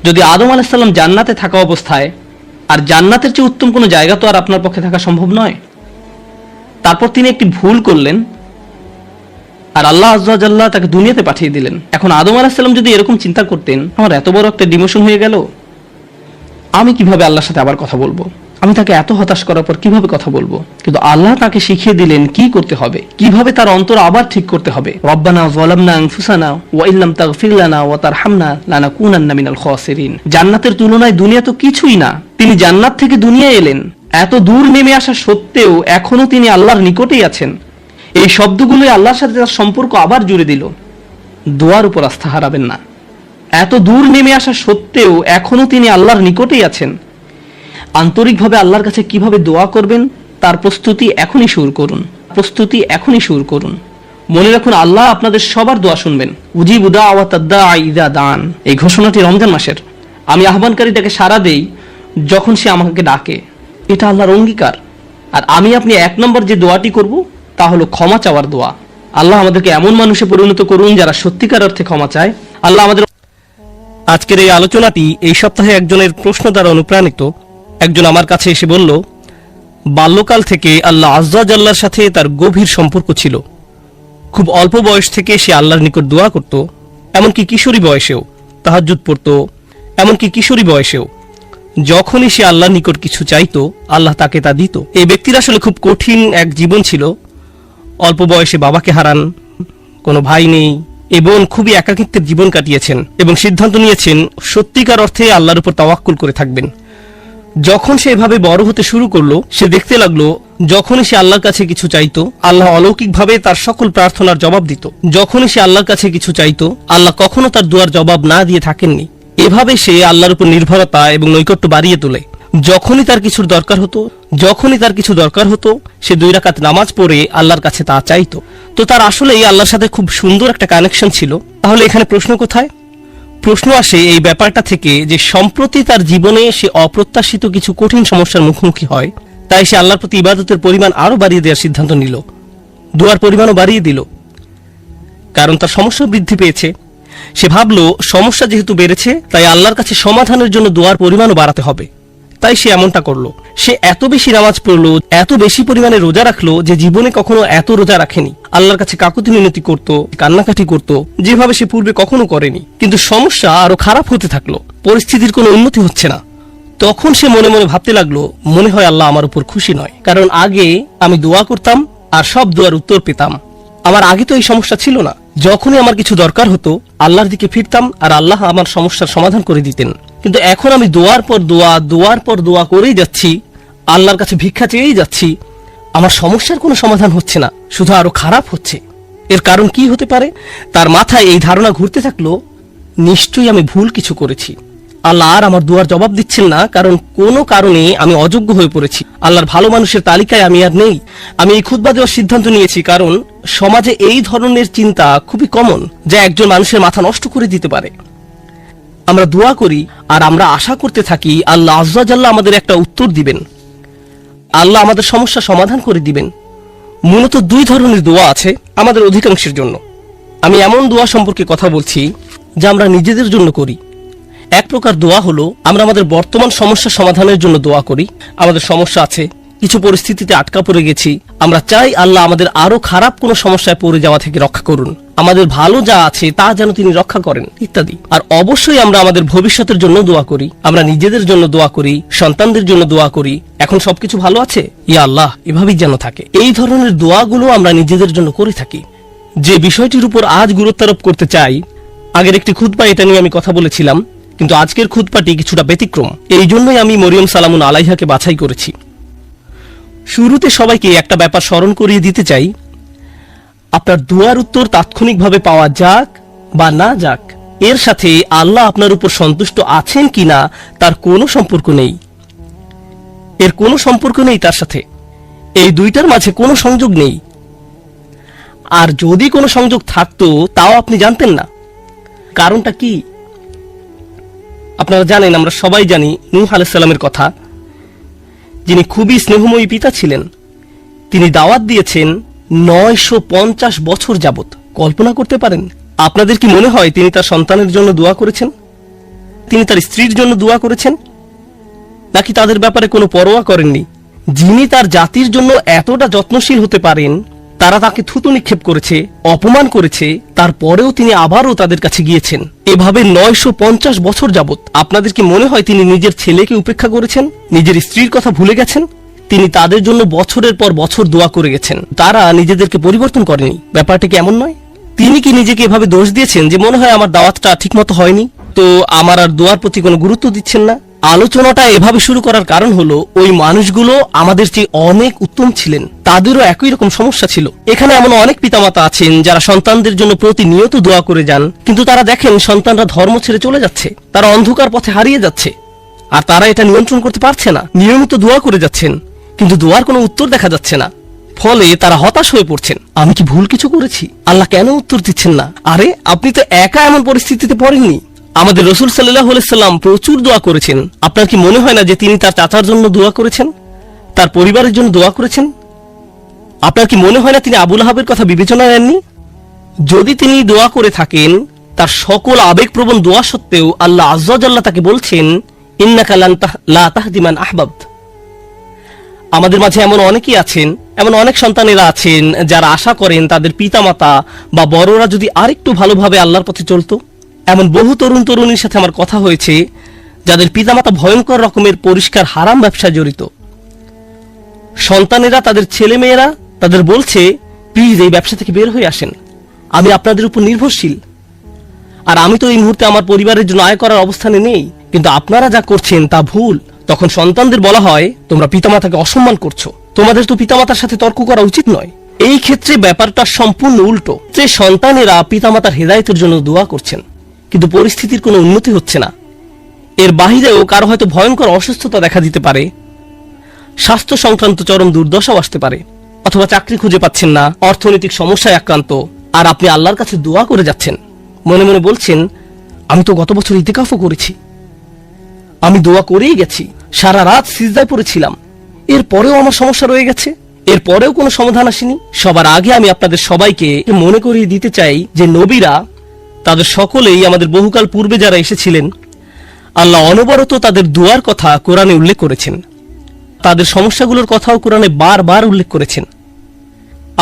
যদি আদম আলাইহিস সালাম জান্নাতে থাকা অবস্থায়, আর জান্নাতের চেয়ে উত্তম কোনো জায়গা তো আর আপনার পক্ষে থাকা সম্ভব নয়, তারপর তিনি একটি ভুল করলেন, আর আল্লাহ আজ্জা জাল্লাহ তাকে দুনিয়াতে পাঠিয়ে দিলেন। এখন আদম আলাইহিস সালাম যদি এরকম চিন্তা করতেন, আমার এত বড় একটা ডিমোশন হয়ে গেল, আমি কিভাবে আল্লাহর সাথে আবার কথা বলবো, আমি তাকে এত হতাশ করার পর কিভাবে কথা বলবো। কিন্তু আল্লাহ তাকে শিখিয়ে দিলেন কি করতে হবে, কিভাবে তার অন্তর আবার ঠিক করতে হবে। রব্বানা যালামনা আনফুসানা ওয়া ইল্লাম তাগফির লানা ওয়া তারহামনা লানাকুনান্না মিনাল খাসিরিন। জান্নাতের তুলনায় দুনিয়া তো কিছুই না। তিনি জান্নাত থেকে দুনিয়ায় এলেন, এত দূর নেমে আসা সত্ত্বেও এখনো তিনি আল্লাহর নিকটেই আছেন। এই শব্দগুলোই আল্লাহর সাথে তার সম্পর্ক আবার জুড়ে দিল। দোয়ার উপর আস্থা হারাবেন না। এত দূর নেমে আসা সত্ত্বেও এখনো তিনি আল্লাহর নিকটেই আছেন। আন্তরিকভাবে আল্লাহর কাছে কিভাবে দোয়া করবেন তার প্রস্তুতি এখনই শুরু করুন। মনে রাখুন, আল্লাহ আপনাদের সবার দোয়া শুনবেন। উজিবু দাওয়াতাদ দাঈ ইযা দান, এই ঘোষণাটি রমজান মাসের। আমি আহ্বানকারীটাকে সাড়া দেই যখন সে আমাকে ডাকে, এটা আল্লাহর অঙ্গীকার। আর আমি আপনি 1 নম্বর যে দোয়াটি করব তা হলো ক্ষমা চাওয়ার দোয়া। আল্লাহ আমাদেরকে এমন মানুষে পরিণত করুন যারা সত্যিকার অর্থে ক্ষমা চায়। আল্লাহ আমাদের। আজকের এই আলোচনাটি এই সপ্তাহে একজনের প্রশ্ন দ্বারা অনুপ্রাণিত। একজন আমার কাছে এসে বলল, বাল্যকাল থেকে আল্লাহ আজ্জা জাল্লার সাথে তার গভীর সম্পর্ক ছিল। খুব অল্প বয়স থেকে সে আল্লাহর নিকট দোয়া করত, এমনকি কিশোরী বয়সেও তাহাজ্জুদ পড়ত, এমনকি কিশোরী বয়সেও যখনই সে আল্লাহর নিকট কিছু চাইতো আল্লাহ তাকে তা দিত। এই ব্যক্তির আসলে খুব কঠিন এক জীবন ছিল। অল্প বয়সে বাবাকে হারান, কোনো ভাই নেই, এবং খুবই একাকিত্বের জীবন কাটিয়েছেন এবং সিদ্ধান্ত নিয়েছেন সত্যিকার অর্থে আল্লাহর উপর তাওয়াক্কুল করে থাকবেন। যখন সে এভাবে বড় হতে শুরু করলো, সে দেখতে লাগলো যখনই সে আল্লাহর কাছে কিছু চাইতো আল্লাহ অলৌকিকভাবে তার সকল প্রার্থনার জবাব দিত। যখনই সে আল্লাহর কাছে কিছু চাইতো আল্লাহ কখনো তার দুয়ার জবাব না দিয়ে থাকেননি। এভাবে সে আল্লাহর উপর নির্ভরতা এবং নৈকট্য বাড়িয়ে তোলে। যখনই তার কিছু দরকার হতো সে 2 রাকাত নামাজ পড়ে আল্লাহর কাছে তা চাইতো। তো তার আসলেই আল্লাহর সাথে খুব সুন্দর একটা কানেকশন ছিল। তাহলে এখানে প্রশ্ন কোথায়? প্রশ্ন আসে এই ব্যাপারটা থেকে যে সম্প্রতি তার জীবনে সে অপ্রত্যাশিত কিছু কঠিন সমস্যার মুখোমুখি হয়। তাই সে আল্লাহর প্রতি ইবাদতের পরিমাণ আরো বাড়িয়ে দেওয়ার সিদ্ধান্ত নিল, দোয়ার পরিমাণও বাড়িয়ে দিল, কারণ তার সমস্যা বৃদ্ধি পেয়েছে। সে ভাবলো সমস্যা যেহেতু বেড়েছে তাই আল্লাহর কাছে সমাধানের জন্য দোয়ার পরিমাণও বাড়াতে হবে। তাই সে এমনটা করলো। সে এত বেশি নামাজ পড়লো, এত বেশি পরিমাণে রোজা রাখলো যে জীবনে কখনো এত রোজা রাখেনি। আল্লাহর কাছে কাকুতি মিনতি করত, কান্নাকাটি করত, যেভাবে সে পূর্বে কখনো করেনি। কিন্তু সমস্যা আরো খারাপ হতে থাকলো, পরিস্থিতির কোনো উন্নতি হচ্ছে না। তখন সে মনে মনে ভাবতে লাগলো, মনে হয় আল্লাহ আমার উপর খুশি নয়, কারণ আগে আমি দোয়া করতাম আর সব দোয়ার উত্তর পেতাম। আমার আগে তো এই সমস্যা ছিল না। যখনই আমার কিছু দরকার হতো আল্লাহর দিকে ফিরতাম আর আল্লাহ আমার সমস্যার সমাধান করে দিতেন। কিন্তু এখন আমি দোয়ার পর দোয়া করেই যাচ্ছি, আল্লাহর কাছে ভিক্ষা চেয়েই যাচ্ছি, আমার সমস্যার কোনো সমাধান হচ্ছে না, শুধু আরো খারাপ হচ্ছে। এর কারণ কি হতে পারে? তার মাথায় এই ধারণা ঘুরতে থাকলো, নিশ্চয়ই আমি ভুল কিছু করেছি। আল্লাহ আর আমার দুয়ার জবাব দিচ্ছেন না, কারণ কোনো কারণে আমি অযোগ্য হয়ে পড়েছি। আল্লাহর ভালো মানুষের তালিকায় আমি আর নেই। আমি এই খুতবা দেওয়ার সিদ্ধান্ত নিয়েছি কারণ সমাজে এই ধরনের চিন্তা খুবই কমন, যা একজন মানুষের মাথা নষ্ট করে দিতে পারে। আমরা দোয়া করি আর আমরা আশা করতে থাকি আল্লাহ আজ্জা জাল্লাহ আমাদের একটা উত্তর দিবেন, আল্লাহ আমাদের সমস্যা সমাধান করে দিবেন। মূলত 2 ধরনের দোয়া আছে আমাদের অধিকাংশের জন্য। আমি এমন দোয়া সম্পর্কে কথা বলছি যা আমরা নিজেদের জন্য করি। এক প্রকার দোয়া হলো আমরা আমাদের বর্তমান সমস্যা সমাধানের জন্য দোয়া করি। আমাদের সমস্যা আছে, কিছু পরিস্থিতিতে আটকা পড়ে গেছি, আমরা চাই আল্লাহ আমাদের আরো খারাপ কোনো সমস্যায় পড়ে যাওয়া থেকে রক্ষা করুন, আমাদের ভালো যা আছে তা যেন তিনি রক্ষা করেন ইত্যাদি। আর অবশ্যই আমরা আমাদের ভবিষ্যতের জন্য দোয়া করি, আমরা নিজেদের জন্য দোয়া করি, সন্তানদের জন্য দোয়া করি, এখন সবকিছু ভালো আছে, ইয়া আল্লাহ এভাবেই যেন থাকে। এই ধরনের দোয়াগুলো আমরা নিজেদের জন্য করে থাকি। যে বিষয়টির উপর আজ গুরুত্বারোপ করতে চাই, আগের একটি খুতবা এটা নিয়ে আমি কথা বলেছিলাম, কিন্তু আজকের খুতবাটি কিছুটা ব্যতিক্রম। এই জন্যই আমি মরিয়ম সালামুন আলাইহাকে বাছাই করেছি। শুরুতে সবাইকে একটা ব্যাপার স্মরণ করিয়ে দিতে চাই, আপনার দুয়ার উত্তর তাৎক্ষণিকভাবে পাওয়া যাক বা না যাক, এর সাথে আল্লাহ আপনার উপর সন্তুষ্ট আছেন কিনা তার কোনো সম্পর্ক নেই। এর কোনো সম্পর্ক নেই তার সাথে। এই দুইটার মাঝে কোনো সংযোগ নেই। আর যদি কোনো সংযোগ থাকতো তাও আপনি জানতেন না। কারণটা কি? আপনারা জানেন, আমরা সবাই জানি নূহ আলাইহিস সালামের কথা, যিনি খুবই স্নেহময়ী পিতা ছিলেন। তিনি দাওয়াত দিয়েছেন 950 বছর যাবত। কল্পনা করতে পারেন? আপনাদের কি মনে হয় তিনি তার সন্তানের জন্য দোয়া করেছেন? তিনি তার স্ত্রীর জন্য দোয়া করেছেন? নাকি তাদের ব্যাপারে কোনো পরোয়া করেননি? যিনি তার জাতির জন্য এতটা যত্নশীল হতে পারেন তারা তাকে থুতু নিক্ষেপ করেছে, অপমান করেছে, তারপরেও তিনি আবারও তাদের কাছে গিয়েছেন। এভাবে 950 বছর যাবত। আপনাদের কি মনে হয় তিনি নিজের ছেলেকে উপেক্ষা করেছেন, নিজের স্ত্রীর কথা ভুলে গেছেন? তিনি তাদের জন্য বছরের পর বছর দোয়া করে গেছেন, তারা নিজেদেরকে পরিবর্তন করেনি। ব্যাপারটা কি এমন নয়? তিনি কি নিজেকে এভাবে দোষ দিয়েছেন যে মনে হয় আমার দাওয়াতটা ঠিকমতো হয়নি, তো আমার আর দোয়ার প্রতি কোনো গুরুত্ব দিচ্ছেন না? আলোচনাটা এভাবে শুরু করার কারণ হলো ওই মানুষগুলো আমাদের চেয়ে অনেক উত্তম ছিলেন, তাদেরও একই রকম সমস্যা ছিল। এখানে এমন অনেক পিতামাতা আছেন যারা সন্তানদের জন্য প্রতিনিয়ত দোয়া করে যান, কিন্তু তারা দেখেন সন্তানরা ধর্ম ছেড়ে চলে যাচ্ছে, তারা অন্ধকার পথে হারিয়ে যাচ্ছে, আর তারা এটা নিয়ন্ত্রণ করতে পারছে না। নিয়মিত দোয়া করে যাচ্ছেন, কিন্তু দোয়ার কোনো উত্তর দেখা যাচ্ছে না। ফলে তারা হতাশ হয়ে পড়ছেন, আমি কি ভুল কিছু করেছি? আল্লাহ কেন উত্তর দিচ্ছেন না? আরে আপনি তো একা এমন পরিস্থিতিতে পড়েননি। আমাদের রাসূল সাল্লাল্লাহু আলাইহি সাল্লাম প্রচুর দোয়া করেছেন। আপনার কি মনে হয় না যে তিনি তার চাচার জন্য দোয়া করেছেন, তার পরিবারের জন্য দোয়া করেছেন? আপনার কি মনে হয় না তিনি আবু লাহাবের কথা বিবেচনায় নেননি? যদি তিনি দোয়া করে থাকেন, তার সকল আবেগপ্রবণ দোয়া সত্ত্বেও আল্লাহ আজ্জা ওয়া জাল্লা তাকে বলছেন, ইন্নাকা লা তাহদি মান আহবাবত। আমাদের মাঝে এমন অনেকেই আছেন, এমন অনেক সন্তানেরা আছেন যারা আশা করেন তাদের পিতামাতা বা বড়রা যদি আরেকটু ভালোভাবে আল্লাহর পথে চলতো। এমন বহু তরুণ তরুণীর সাথে আমার কথা হয়েছে যাদের পিতামাতা ভয়ঙ্কর রকমের পরিষ্কার হারাম ব্যবসায় জড়িত। সন্তানেরা, তাদের ছেলে মেয়েরা তাদের বলছে, প্লিজ এই ব্যবসা থেকে বের হয়ে আসেন, আমি আপনাদের উপর নির্ভরশীল, আর আমি তো এই মুহূর্তে আমার পরিবারের জন্য আয় করার অবস্থানে নেই, কিন্তু আপনারা যা করছেন তা ভুল। তখন সন্তানদের বলা হয়, তোমরা পিতামাতাকে অসম্মান করছো, তোমাদের তো পিতামাতার সাথে তর্ক করা উচিত নয়। এই ক্ষেত্রে ব্যাপারটা সম্পূর্ণ উল্টো, যে সন্তানেরা পিতামাতার হেদায়েতের জন্য দোয়া করছেন, কিন্তু পরিস্থিতির কোনো উন্নতি হচ্ছে না। এর বাহিরেও কারো হয়তো ভয়ঙ্কর অসুস্থতা দেখা দিতে পারে, স্বাস্থ্য সংক্রান্ত চরম দুর্দশাও আসতে পারে, অথবা চাকরি খুঁজে পাচ্ছেন না, অর্থনৈতিক সমস্যায় আক্রান্ত, আর আপনি আল্লাহর কাছে দোয়া করে যাচ্ছেন, মনে মনে বলছেন, আমি তো গত বছর ইতিকাফও করেছি, আমি দোয়া করেই গেছি, সারা রাত সিজদায় পড়েছিলাম, এরপরেও আমার সমস্যা রয়ে গেছে, এরপরেও কোনো সমাধান আসেনি। সবার আগে আমি আপনাদের সবাইকে মনে করিয়ে দিতে চাই যে নবীরা, তাদের সকলেই আমাদের বহুকাল পূর্বে যারা এসেছিলেন, আল্লাহ অনবরত তাদের দোয়ার কথা কোরআনে উল্লেখ করেছেন, তাদের সমস্যাগুলোর কথাও কোরআনে বারবার উল্লেখ করেছেন।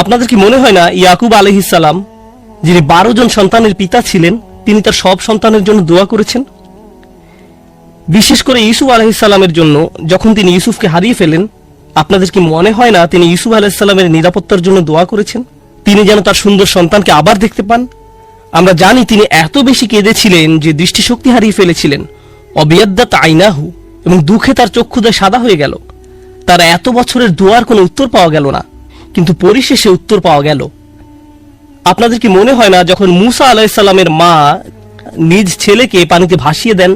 আপনাদের কি মনে হয় না ইয়াকুব আলাইহিস সালাম, যিনি 12 জন সন্তানের পিতা ছিলেন, তিনি তার সব সন্তানের জন্য দোয়া করেছেন? বিশেষ করে ইউসুফ আলাইহিস সালামের জন্য, যখন তিনি ইউসুফকে হারিয়ে ফেলেন, আপনাদের কি মনে হয় না তিনি ইউসুফ আলাইহিস সালামের নিরাপত্তার জন্য দোয়া করেছেন, তিনি যেন তার সুন্দর সন্তানকে আবার দেখতে পান? আমরা জানি তিনি এত বেশি কেঁদেছিলেন যে দৃষ্টিশক্তি হারিয়ে ফেলেছিলেন, অবিয়াদ্দাত আইনাহু, এবং দুঃখে তার চক্ষুদয় সাদা হয়ে গেল। তার এত বছরের দোয়ার কোনো উত্তর পাওয়া গেল না, কিন্তু পরিশেষে উত্তর পাওয়া গেল। আপনাদের কি মনে হয় না যখন মুসা আলাইহিস সালামের মা নিজ ছেলেকে পানিতে ভাসিয়ে দেন,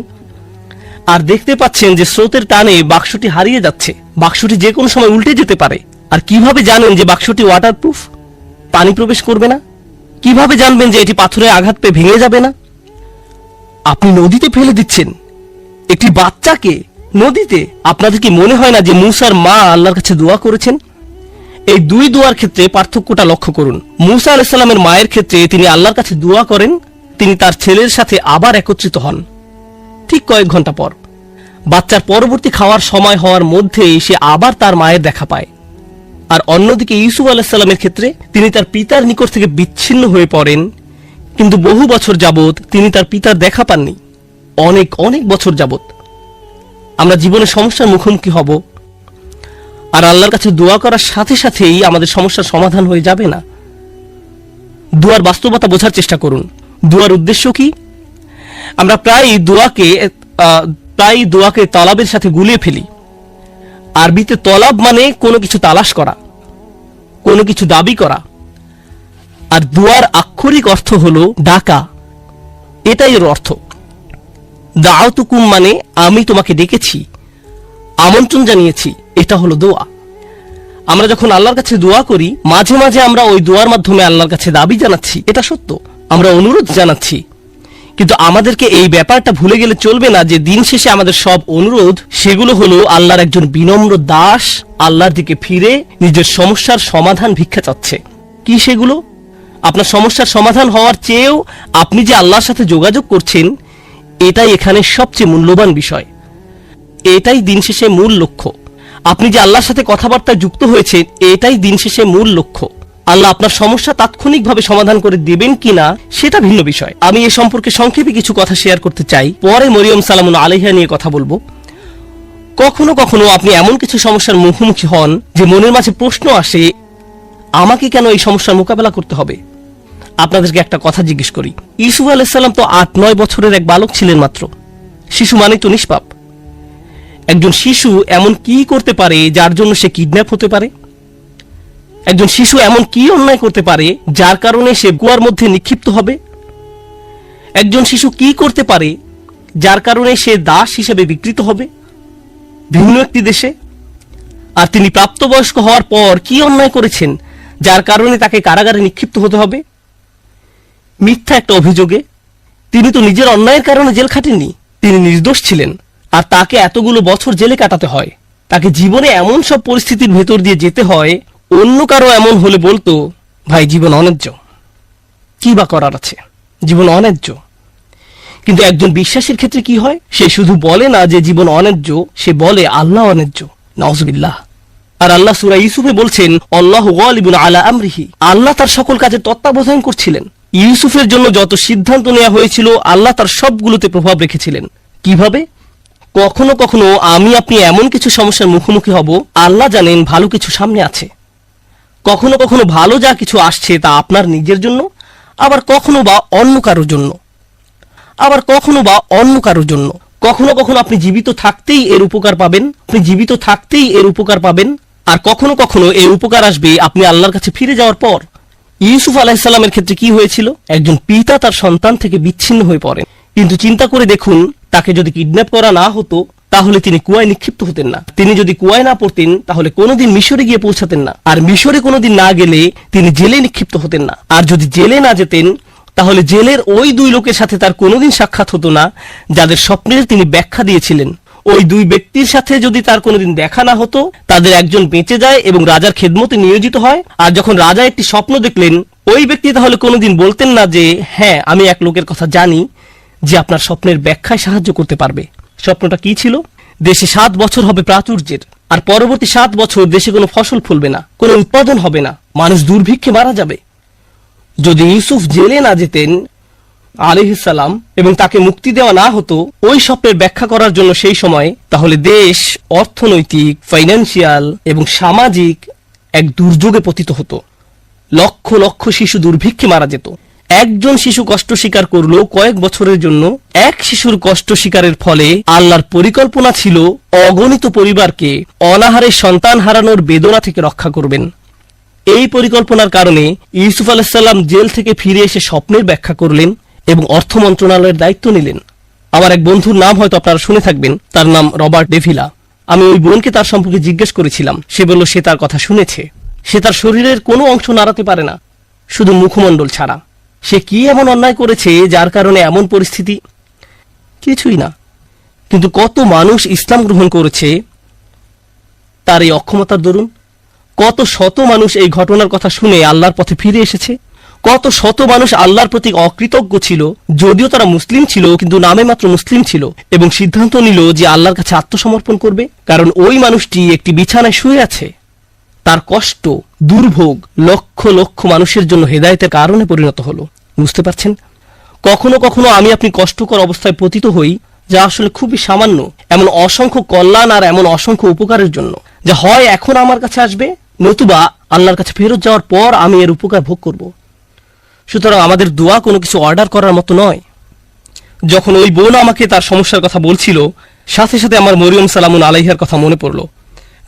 আর দেখতে পাচ্ছেন যে স্রোতের টানে বাক্সটি হারিয়ে যাচ্ছে, বাক্সটি যে কোনো সময় উল্টে যেতে পারে, আর কিভাবে জানেন যে বাক্সটি ওয়াটারপ্রুফ, পানি প্রবেশ করবে না? কিভাবে জানবেন যে এটি পাথরে আঘাত পেয়ে ভেঙে যাবে না? আপনি নদীতে ফেলে দিচ্ছেন একটি বাচ্চাকে, নদীতে। আপনাদের কি মনে হয় না যে মুসার মা আল্লাহর কাছে দোয়া করেছেন? এই দুই দোয়ার ক্ষেত্রে পার্থক্যটা লক্ষ্য করুন। মুসা আলাইহিস সালামের মায়ের ক্ষেত্রে তিনি আল্লাহর কাছে দোয়া করেন, তিনি তার ছেলের সাথে আবার একত্রিত হন ঠিক কয়েক ঘন্টা পর। বাচ্চার পরবর্তী খাওয়ার সময় হওয়ার মধ্যেই সে আবার তার মায়ের দেখা পায়। আর অন্যদিকে ইউসুফ আলাইহিস সালামের ক্ষেত্রে তিনি তার পিতার নিকট থেকে বিচ্ছিন্ন হয়ে পড়েন, কিন্তু বহু বছর যাবত তিনি তার পিতার দেখা পাননি, অনেক অনেক বছর যাবত। আমরা জীবনে সমস্যার মুখোমুখি হব, আর আল্লাহর কাছে দোয়া করার সাথে সাথেই আমাদের সমস্যার সমাধান হয়ে যাবে না। দোয়ার বাস্তবতা বোঝার চেষ্টা করুন। দোয়ার উদ্দেশ্য কি? আমরা প্রায় দোয়াকে তলাবের সাথে গুলিয়ে ফেলি। আরবিতে তলাব মানে কোনো কিছু তালাশ করা, কোনো কিছু দাবি করা, আর দোয়ার আক্ষরিক অর্থ হলো ডাকা, এটাই এর অর্থ। দাওতুকুম মানে আমি তোমাকে ডেকেছি, আমন্ত্রণ জানিয়েছি, এটা হলো দোয়া। আমরা যখন আল্লাহর কাছে দোয়া করি, মাঝে মাঝে আমরা ওই দোয়ার মাধ্যমে আল্লাহর কাছে দাবি জানাচ্ছি, এটা সত্য, আমরা অনুরোধ জানাচ্ছি, কিন্তু আমাদেরকে এই ব্যাপারটা ভুলে গেলে চলবে না যে দিন শেষে আমাদের সব অনুরোধ, সেগুলো হলো আল্লাহর একজন বিনম্র দাস আল্লাহর দিকে ফিরে নিজের সমস্যার সমাধান ভিক্ষা চাচ্ছে। কি সেগুলো? আপনার সমস্যার সমাধান হওয়ার চেয়েও আপনি যে আল্লাহর সাথে যোগাযোগ করছেন, এটাই এখানে সবচেয়ে মূল্যবান বিষয়, এটাই দিন শেষে মূল লক্ষ্য। আপনি যে আল্লাহর সাথে কথাবার্তায় যুক্ত হয়েছেন, এটাই দিন শেষে মূল লক্ষ্য। আল্লাহ আপনার সমস্যা তাৎক্ষণিকভাবে সমাধান করে দেবেন কিনা সেটা ভিন্ন বিষয়। আমি এ সম্পর্কে সংক্ষেপে কিছু কথা শেয়ার করতে চাই, পরে মরিয়ম সালামুন আলাইহা নিয়ে কথা বলবো। কখনো কখনো আপনি এমন কিছু সমস্যার মুখোমুখি হন যে মনের মাঝে প্রশ্ন আসে, আমাকে কেন এই সমস্যার মোকাবেলা করতে হবে? আপনাদেরকে একটা কথা জিজ্ঞেস করি, ইউসুফ আলাইহিস সালাম তো 8-9 বছরের এক বালক ছিলেন মাত্র। শিশু মানেই তো নিষ্পাপ। একজন শিশু এমন কি করতে পারে যার জন্য সে কিডন্যাপ হতে পারে? একজন শিশু এমন কি অন্যায় করতে পারে যার কারণে সে কুয়ার মধ্যে নিক্ষিপ্ত হবে? একজন শিশু কি করতে পারে যার কারণে সে দাস হিসেবে বিকৃত হবে ভিন্ন একটি দেশে? আর তিনি প্রাপ্তবয়স্ক হওয়ার পর কি অন্যায় করেছেন যার কারণে তাকে কারাগারে নিক্ষিপ্ত হতে হবে মিথ্যা একটা অভিযোগে? তিনি তো নিজের অন্যায়ের কারণে জেল খাটেননি, তিনি নির্দোষ ছিলেন, আর তাকে এতগুলো বছর জেলে কাটাতে হয়। তাকে জীবনে এমন সব পরিস্থিতির ভেতর দিয়ে যেতে হয়, অন্য কারো এমন হলে বলতো, ভাই জীবন অন্যায্য, কি বা করার আছে, জীবন অন্যায্য। কিন্তু একজন বিশ্বাসীর ক্ষেত্রে কি হয়? সে শুধু বলে না যে জীবন অন্যায্য, সে বলে আল্লাহ অন্যায্য। নাউজুবিল্লাহ। আর আল্লাহ সূরা ইউসুফে বলছেন, আল্লাহু গালিবুন আলা আমরিহি, আল্লাহ তার সকল কাজের তত্ত্বাবধান করছিলেন। ইউসুফের জন্য যত সিদ্ধান্ত নেওয়া হয়েছিল আল্লাহ তার সবগুলোতে প্রভাব রেখেছিলেন। কিভাবে? কখনো কখনো আমি আপনি এমন কিছু সমস্যার মুখোমুখি হব, আল্লাহ জানেন ভালো কিছু সামনে আছে। কখনো কখনো ভালো যা কিছু আসছে তা আপনার নিজের জন্য, আবার কখনো বা অন্য কারোর জন্য, আবার কখনো বা অন্য কারোর জন্য। কখনো কখনো আপনি জীবিত থাকতেই এর উপকার পাবেন, আপনি জীবিত থাকতেই এর উপকার পাবেন, আর কখনো কখনো এর উপকার আসবে আপনি আল্লাহর কাছে ফিরে যাওয়ার পর। ইউসুফ আলাইহিস সালামের ক্ষেত্রে কি হয়েছিল? একজন পিতা তার সন্তান থেকে বিচ্ছিন্ন হয়ে পড়েন, কিন্তু চিন্তা করে দেখুন, তাকে যদি কিডন্যাপ করা না হতো তাহলে তিনি কুয়ায় নিক্ষিপ্ত হতেন না। তিনি যদি কুয়ায় না পড়তেন তাহলে কোনোদিন মিশরে গিয়ে পৌঁছাতেন না, আর মিশরে কোনোদিন না গেলে তিনি জেলে নিক্ষিপ্ত হতেন না। আর যদি জেলে না যেতেন তাহলে জেলের ওই 2 লোকের সাথে তার কোনোদিন সাক্ষাৎ হতো না যাদের স্বপ্নের তিনি ব্যাখ্যা দিয়েছিলেন। ওই 2 ব্যক্তির সাথে যদি তার কোনোদিন দেখা না হতো, তাদের একজন বেঁচে যায় এবং রাজার খেদমতে নিয়োজিত হয়। আর যখন রাজা একটি স্বপ্ন দেখলেন, ওই ব্যক্তি তাহলে কোনোদিন বলতেন না যে হ্যাঁ, আমি এক লোকের কথা জানি যে আপনার স্বপ্নের ব্যাখ্যায় সাহায্য করতে পারবে। স্বপ্নটা কি ছিল? দেশে 7 বছর হবে প্রাচুর্যের, আর পরবর্তী 7 বছর দেশে কোনো ফসল ফলবে না, কোনো উৎপাদন হবে না, মানুষ দুর্ভিক্ষে মারা যাবে। যদি ইউসুফ জেলে না যেতেন আলাইহিস সালাম এবং তাকে মুক্তি দেওয়া না হতো ওই স্বপ্নের ব্যাখ্যা করার জন্য সেই সময়, তাহলে দেশ অর্থনৈতিক, ফাইন্যান্সিয়াল এবং সামাজিক এক দুর্যোগে পতিত হতো। লক্ষ লক্ষ শিশু দুর্ভিক্ষে মারা যেত। একজন শিশু কষ্ট স্বীকার করলো কয়েক বছরের জন্য, এক শিশুর কষ্ট স্বীকারের ফলে আল্লাহর পরিকল্পনা ছিল অগণিত পরিবারকে অনাহারে সন্তান হারানোর বেদনা থেকে রক্ষা করবেন। এই পরিকল্পনার কারণে ইউসুফ আলাইহিস সালাম জেল থেকে ফিরে এসে স্বপ্নের ব্যাখ্যা করলেন এবং অর্থ মন্ত্রণালয়ের দায়িত্ব নিলেন। আমার এক বন্ধুর নাম হয়তো আপনারা শুনে থাকবেন, তার নাম রবার্ট ডেভিলা। আমি ওই বোনকে তার সম্পর্কে জিজ্ঞেস করেছিলাম, সে বলল সে তার কথা শুনেছে। সে তার শরীরের কোনো অংশ নাড়াতে পারে না, শুধু মুখমণ্ডল ছাড়া। সে কি এমন অন্যায় করেছে যার কারণে এমন পরিস্থিতি? কিছুই না। কিন্তু কত মানুষ ইসলাম গ্রহণ করেছে তার এই অক্ষমতার দরুন। কত শত মানুষ এই ঘটনার কথা শুনে আল্লাহর পথে ফিরে এসেছে। কত শত মানুষ আল্লাহর প্রতি অকৃতজ্ঞ ছিল, যদিও তারা মুসলিম ছিল কিন্তু নামে মাত্র মুসলিম ছিল, এবং সিদ্ধান্ত নিল যে আল্লাহর কাছে আত্মসমর্পণ করবে। কারণ ওই মানুষটি একটি বিছানায় শুয়ে আছে, তার কষ্ট, দুর্ভোগ লক্ষ লক্ষ মানুষের জন্য হেদায়েতের কারণে পরিণত হলো। বুঝতে পারছেন? কখনো কখনো আমি আপনি কষ্টকর অবস্থায় পতিত হই, যা আসলে খুবই সামান্য, এমন অসংখ্য কল্যাণ আর এমন অসংখ্য উপকারের জন্য, যা হয় এখন আমার কাছে আসবে, নতুবা আল্লাহর কাছে ফেরত যাওয়ার পর আমি এর উপকার ভোগ করব। সুতরাং আমাদের দোয়া কোনো কিছু অর্ডার করার মতো নয়। যখন ওই বোন আমাকে তার সমস্যার কথা বলছিল, সাথে সাথে আমার মরিয়ম সালামুন আলাইহার কথা মনে পড়ল।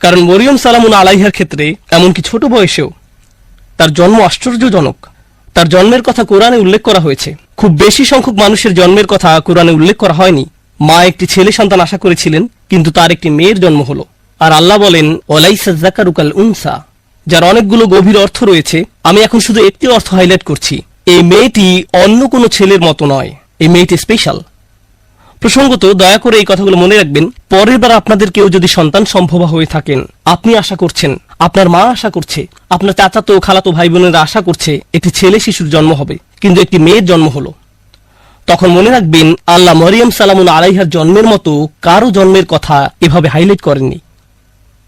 কারণ মরিয়ম সালামুন আলাইহার ক্ষেত্রে এমনকি ছোট বয়সেও তার জন্ম আশ্চর্যজনক। তার জন্মের কথা কোরআনে উল্লেখ করা হয়েছে। খুব বেশি সংখ্যক মানুষের জন্মের কথা কোরআনে উল্লেখ করা হয়নি। মা একটি ছেলে সন্তান আশা করেছিলেন, কিন্তু তার একটি মেয়ের জন্ম হলো। আর আল্লাহ বলেন, ওয়ালাইসা যাকারু কাল উনসা, যার অনেকগুলো গভীর অর্থ রয়েছে। আমি এখন শুধু একটি অর্থ হাইলাইট করছি। এই মেয়েটি অন্য কোনো ছেলের মতো নয়, এই মেয়েটি স্পেশাল। প্রসঙ্গত, দয়া করে এই কথাগুলো মনে রাখবেন। পরের বার আপনাদের কেউ যদি সন্তান সম্ভবা হয়ে থাকেন, আপনি আশা করছেন, আপনার মা আশা করছে, আপনার চাচাতো খালাতো ভাই বোনেরা আশা করছে একটি ছেলে শিশুর জন্ম হবে, কিন্তু একটি মেয়ের জন্ম হলো, তখন মনে রাখবেন আল্লাহ মরিয়ম সালামুন আলাইহার জন্মের মতো কারো জন্মের কথা এভাবে হাইলাইট করেননি।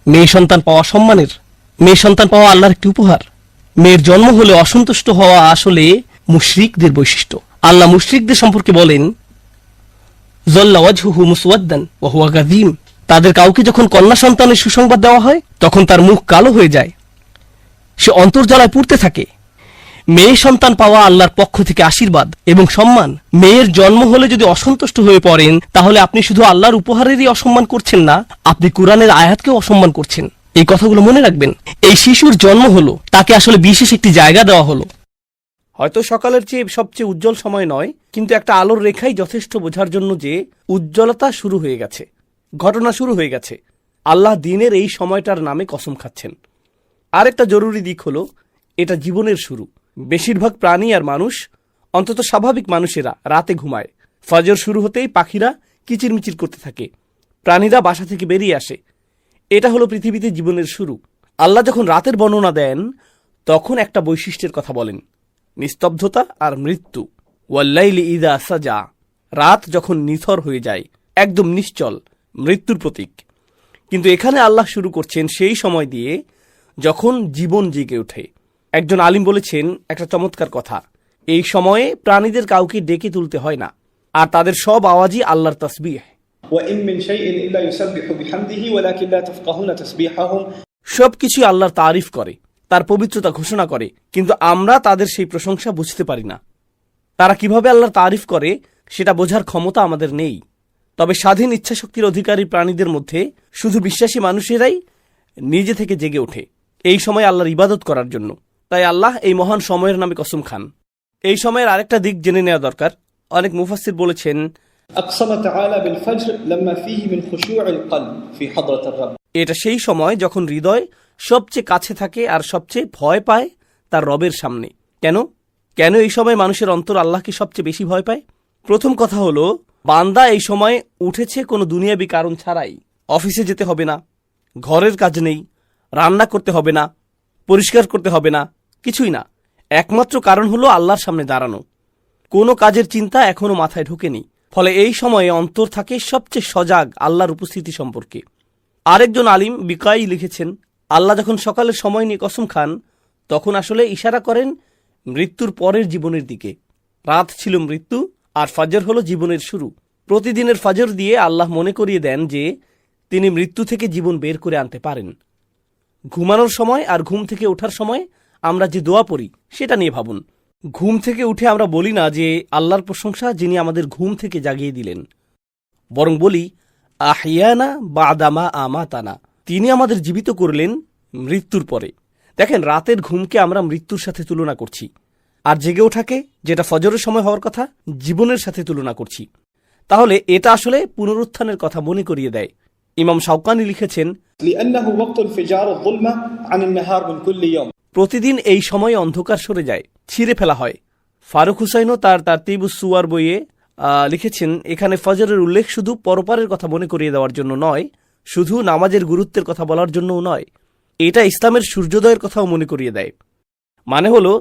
মেয়ে সন্তান পাওয়া সম্মানের, মেয়ে সন্তান পাওয়া আল্লাহর একটি উপহার। মেয়ের জন্ম হলে অসন্তুষ্ট হওয়া আসলে মুশরিকদের বৈশিষ্ট্য। আল্লাহ মুশরিকদের সম্পর্কে বলেন, যল্লা ওয়াজহুহু মুসওয়াদ্দান ওয়া হুয়া কাযীম। তাদের কাউকে যখন কন্যা সন্তানের সুসংবাদ দেওয়া হয় তখন তার মুখ কালো হয়ে যায়, সে অন্তর্জ্বালায় পুড়তে থাকে। মেয়ে সন্তান পাওয়া আল্লাহর পক্ষ থেকে আশীর্বাদ এবং সম্মান। মেয়ের জন্ম হলে যদি অসন্তুষ্ট হয়ে পড়েন তাহলে আপনি শুধু আল্লাহর উপহারেরই অসম্মান করছেন না, আপনি কুরআনের আয়াতকেও অসম্মান করছেন। এই কথাগুলো মনে রাখবেন। এই শিশুর জন্ম হলো, তাকে আসলে বিশেষ একটি জায়গা দেওয়া হলো। হয়তো সকালের চেয়ে সবচেয়ে উজ্জ্বল সময় নয়, কিন্তু একটা আলোর রেখাই যথেষ্ট বোঝার জন্য যে উজ্জ্বলতা শুরু হয়ে গেছে, ঘটনা শুরু হয়ে গেছে। আল্লাহ দিনের এই সময়টার নামে কসম খাচ্ছেন। আরেকটা জরুরি দিক হলো, এটা জীবনের শুরু। বেশিরভাগ প্রাণী আর মানুষ, অন্তত স্বাভাবিক মানুষেরা রাতে ঘুমায়। ফজর শুরু হতেই পাখিরা কিচিরমিচির করতে থাকে, প্রাণীরা বাসা থেকে বেরিয়ে আসে। এটা হলো পৃথিবীতে জীবনের শুরু। আল্লাহ যখন রাতের বর্ণনা দেন তখন একটা বৈশিষ্ট্যের কথা বলেন, নিস্তব্ধতা আর মৃত্যু। ওয়াল্লাইলি ইযা সাজা, রাত যখন নিথর হয়ে যায়, একদম নিশ্চল, মৃত্যুর প্রতীক। কিন্তু এখানে আল্লাহ শুরু করছেন সেই সময় দিয়ে যখন জীবন জেগে ওঠে। একজন আলিম বলেছেন একটা চমৎকার কথা, এই সময়ে প্রাণীদের কাউকে ডেকে তুলতে হয় না, আর তাদের সব আওয়াজই আল্লাহর তাসবিহ। وإن من شيء إلا يسبح بحمده ولكن لا تفقهون تسبيحهم। সবকিছু আল্লাহর তারিফ করে, তার পবিত্রতা ঘোষণা করে, কিন্তু আমরা তাদের সেই প্রশংসা বুঝতে পারি না। তারা কিভাবে আল্লাহর তারিফ করে সেটা বোঝার ক্ষমতা আমাদের নেই। তবে স্বাধীন ইচ্ছাশক্তির অধিকারী প্রাণীদের মধ্যে শুধু বিশ্বাসী মানুষেরাই নিজে থেকে জেগে ওঠে এই সময় আল্লাহর ইবাদত করার জন্য। তাই আল্লাহ এই মহান সময়ের নামে কসম খান। এই সময়ের আরেকটা দিক জেনে নেওয়া দরকার। অনেক মুফাসসির বলেছেন, أقسم تعالى بالفجر لما فيه من خشوع القلب في حضرة الرب। এটা সেই সময় যখন হৃদয় সবচেয়ে কাছে থাকে আর সবচেয়ে ভয় পায় তার রবের সামনে। কেন কেন এই সময় মানুষের অন্তর আল্লাহকে সবচেয়ে বেশি ভয় পায়? প্রথম কথা হলো, বান্দা এই সময় উঠেছে কোনো দুনিয়াবী কারণ ছাড়াই। অফিসে যেতে হবে না, ঘরের কাজ নেই, রান্না করতে হবে না, পরিষ্কার করতে হবে না, কিছুই না। একমাত্র কারণ হলো আল্লাহর সামনে দাঁড়ানো। কোনো কাজের চিন্তা এখনো মাথায় ঢোকেনি। ফলে এই সময়ে অন্তর থাকে সবচেয়ে সজাগ আল্লাহর উপস্থিতি সম্পর্কে। আরেকজন আলিম বিকাই লিখেছেন, আল্লাহ যখন সকালের সময় নিয়ে কসম খান তখন আসলে ইশারা করেন মৃত্যুর পরের জীবনের দিকে। রাত ছিল মৃত্যু আর ফজর হলো জীবনের শুরু। প্রতিদিনের ফজর দিয়ে আল্লাহ মনে করিয়ে দেন যে তিনি মৃত্যু থেকে জীবন বের করে আনতে পারেন। ঘুমানোর সময় আর ঘুম থেকে ওঠার সময় আমরা যে দোয়া পড়ি সেটা নিয়ে ভাবুন। ঘুম থেকে উঠে আমরা বলি না যে আল্লাহর প্রশংসা যিনি আমাদের ঘুম থেকে জাগিয়ে দিলেন, বরং বলি আহিয়ানা বাদামা আমাতানা, তিনি আমাদের জীবিত করলেন মৃত্যুর পরে। দেখেন, রাতের ঘুমকে আমরা মৃত্যুর সাথে তুলনা করছি, আর জেগে ওঠাকে, যেটা ফজরের সময় হওয়ার কথা, জীবনের সাথে তুলনা করছি। তাহলে এটা আসলে পুনরুত্থানের কথা মনে করিয়ে দেয়। ইমাম শাওকানি লিখেছেন, لأنه وقت انفجار الظلمة عن النهار من كل يوم। প্রতিদিন এই সময়ে অন্ধকার সরে যায়, ছিঁড়ে ফেলা হয়। ফারুক হুসাইনও তার তারতিবুস সুয়ার বইয়ে লিখেছেন, এখানে ফজরের উল্লেখ শুধু পরপারের কথা মনে করিয়ে দেওয়ার জন্য নয়, শুধু নামাজের গুরুত্বের কথা বলার জন্যও নয়, এটা ইসলামের সূর্যোদয়ের কথাও মনে করিয়ে দেয়। মানে হলো,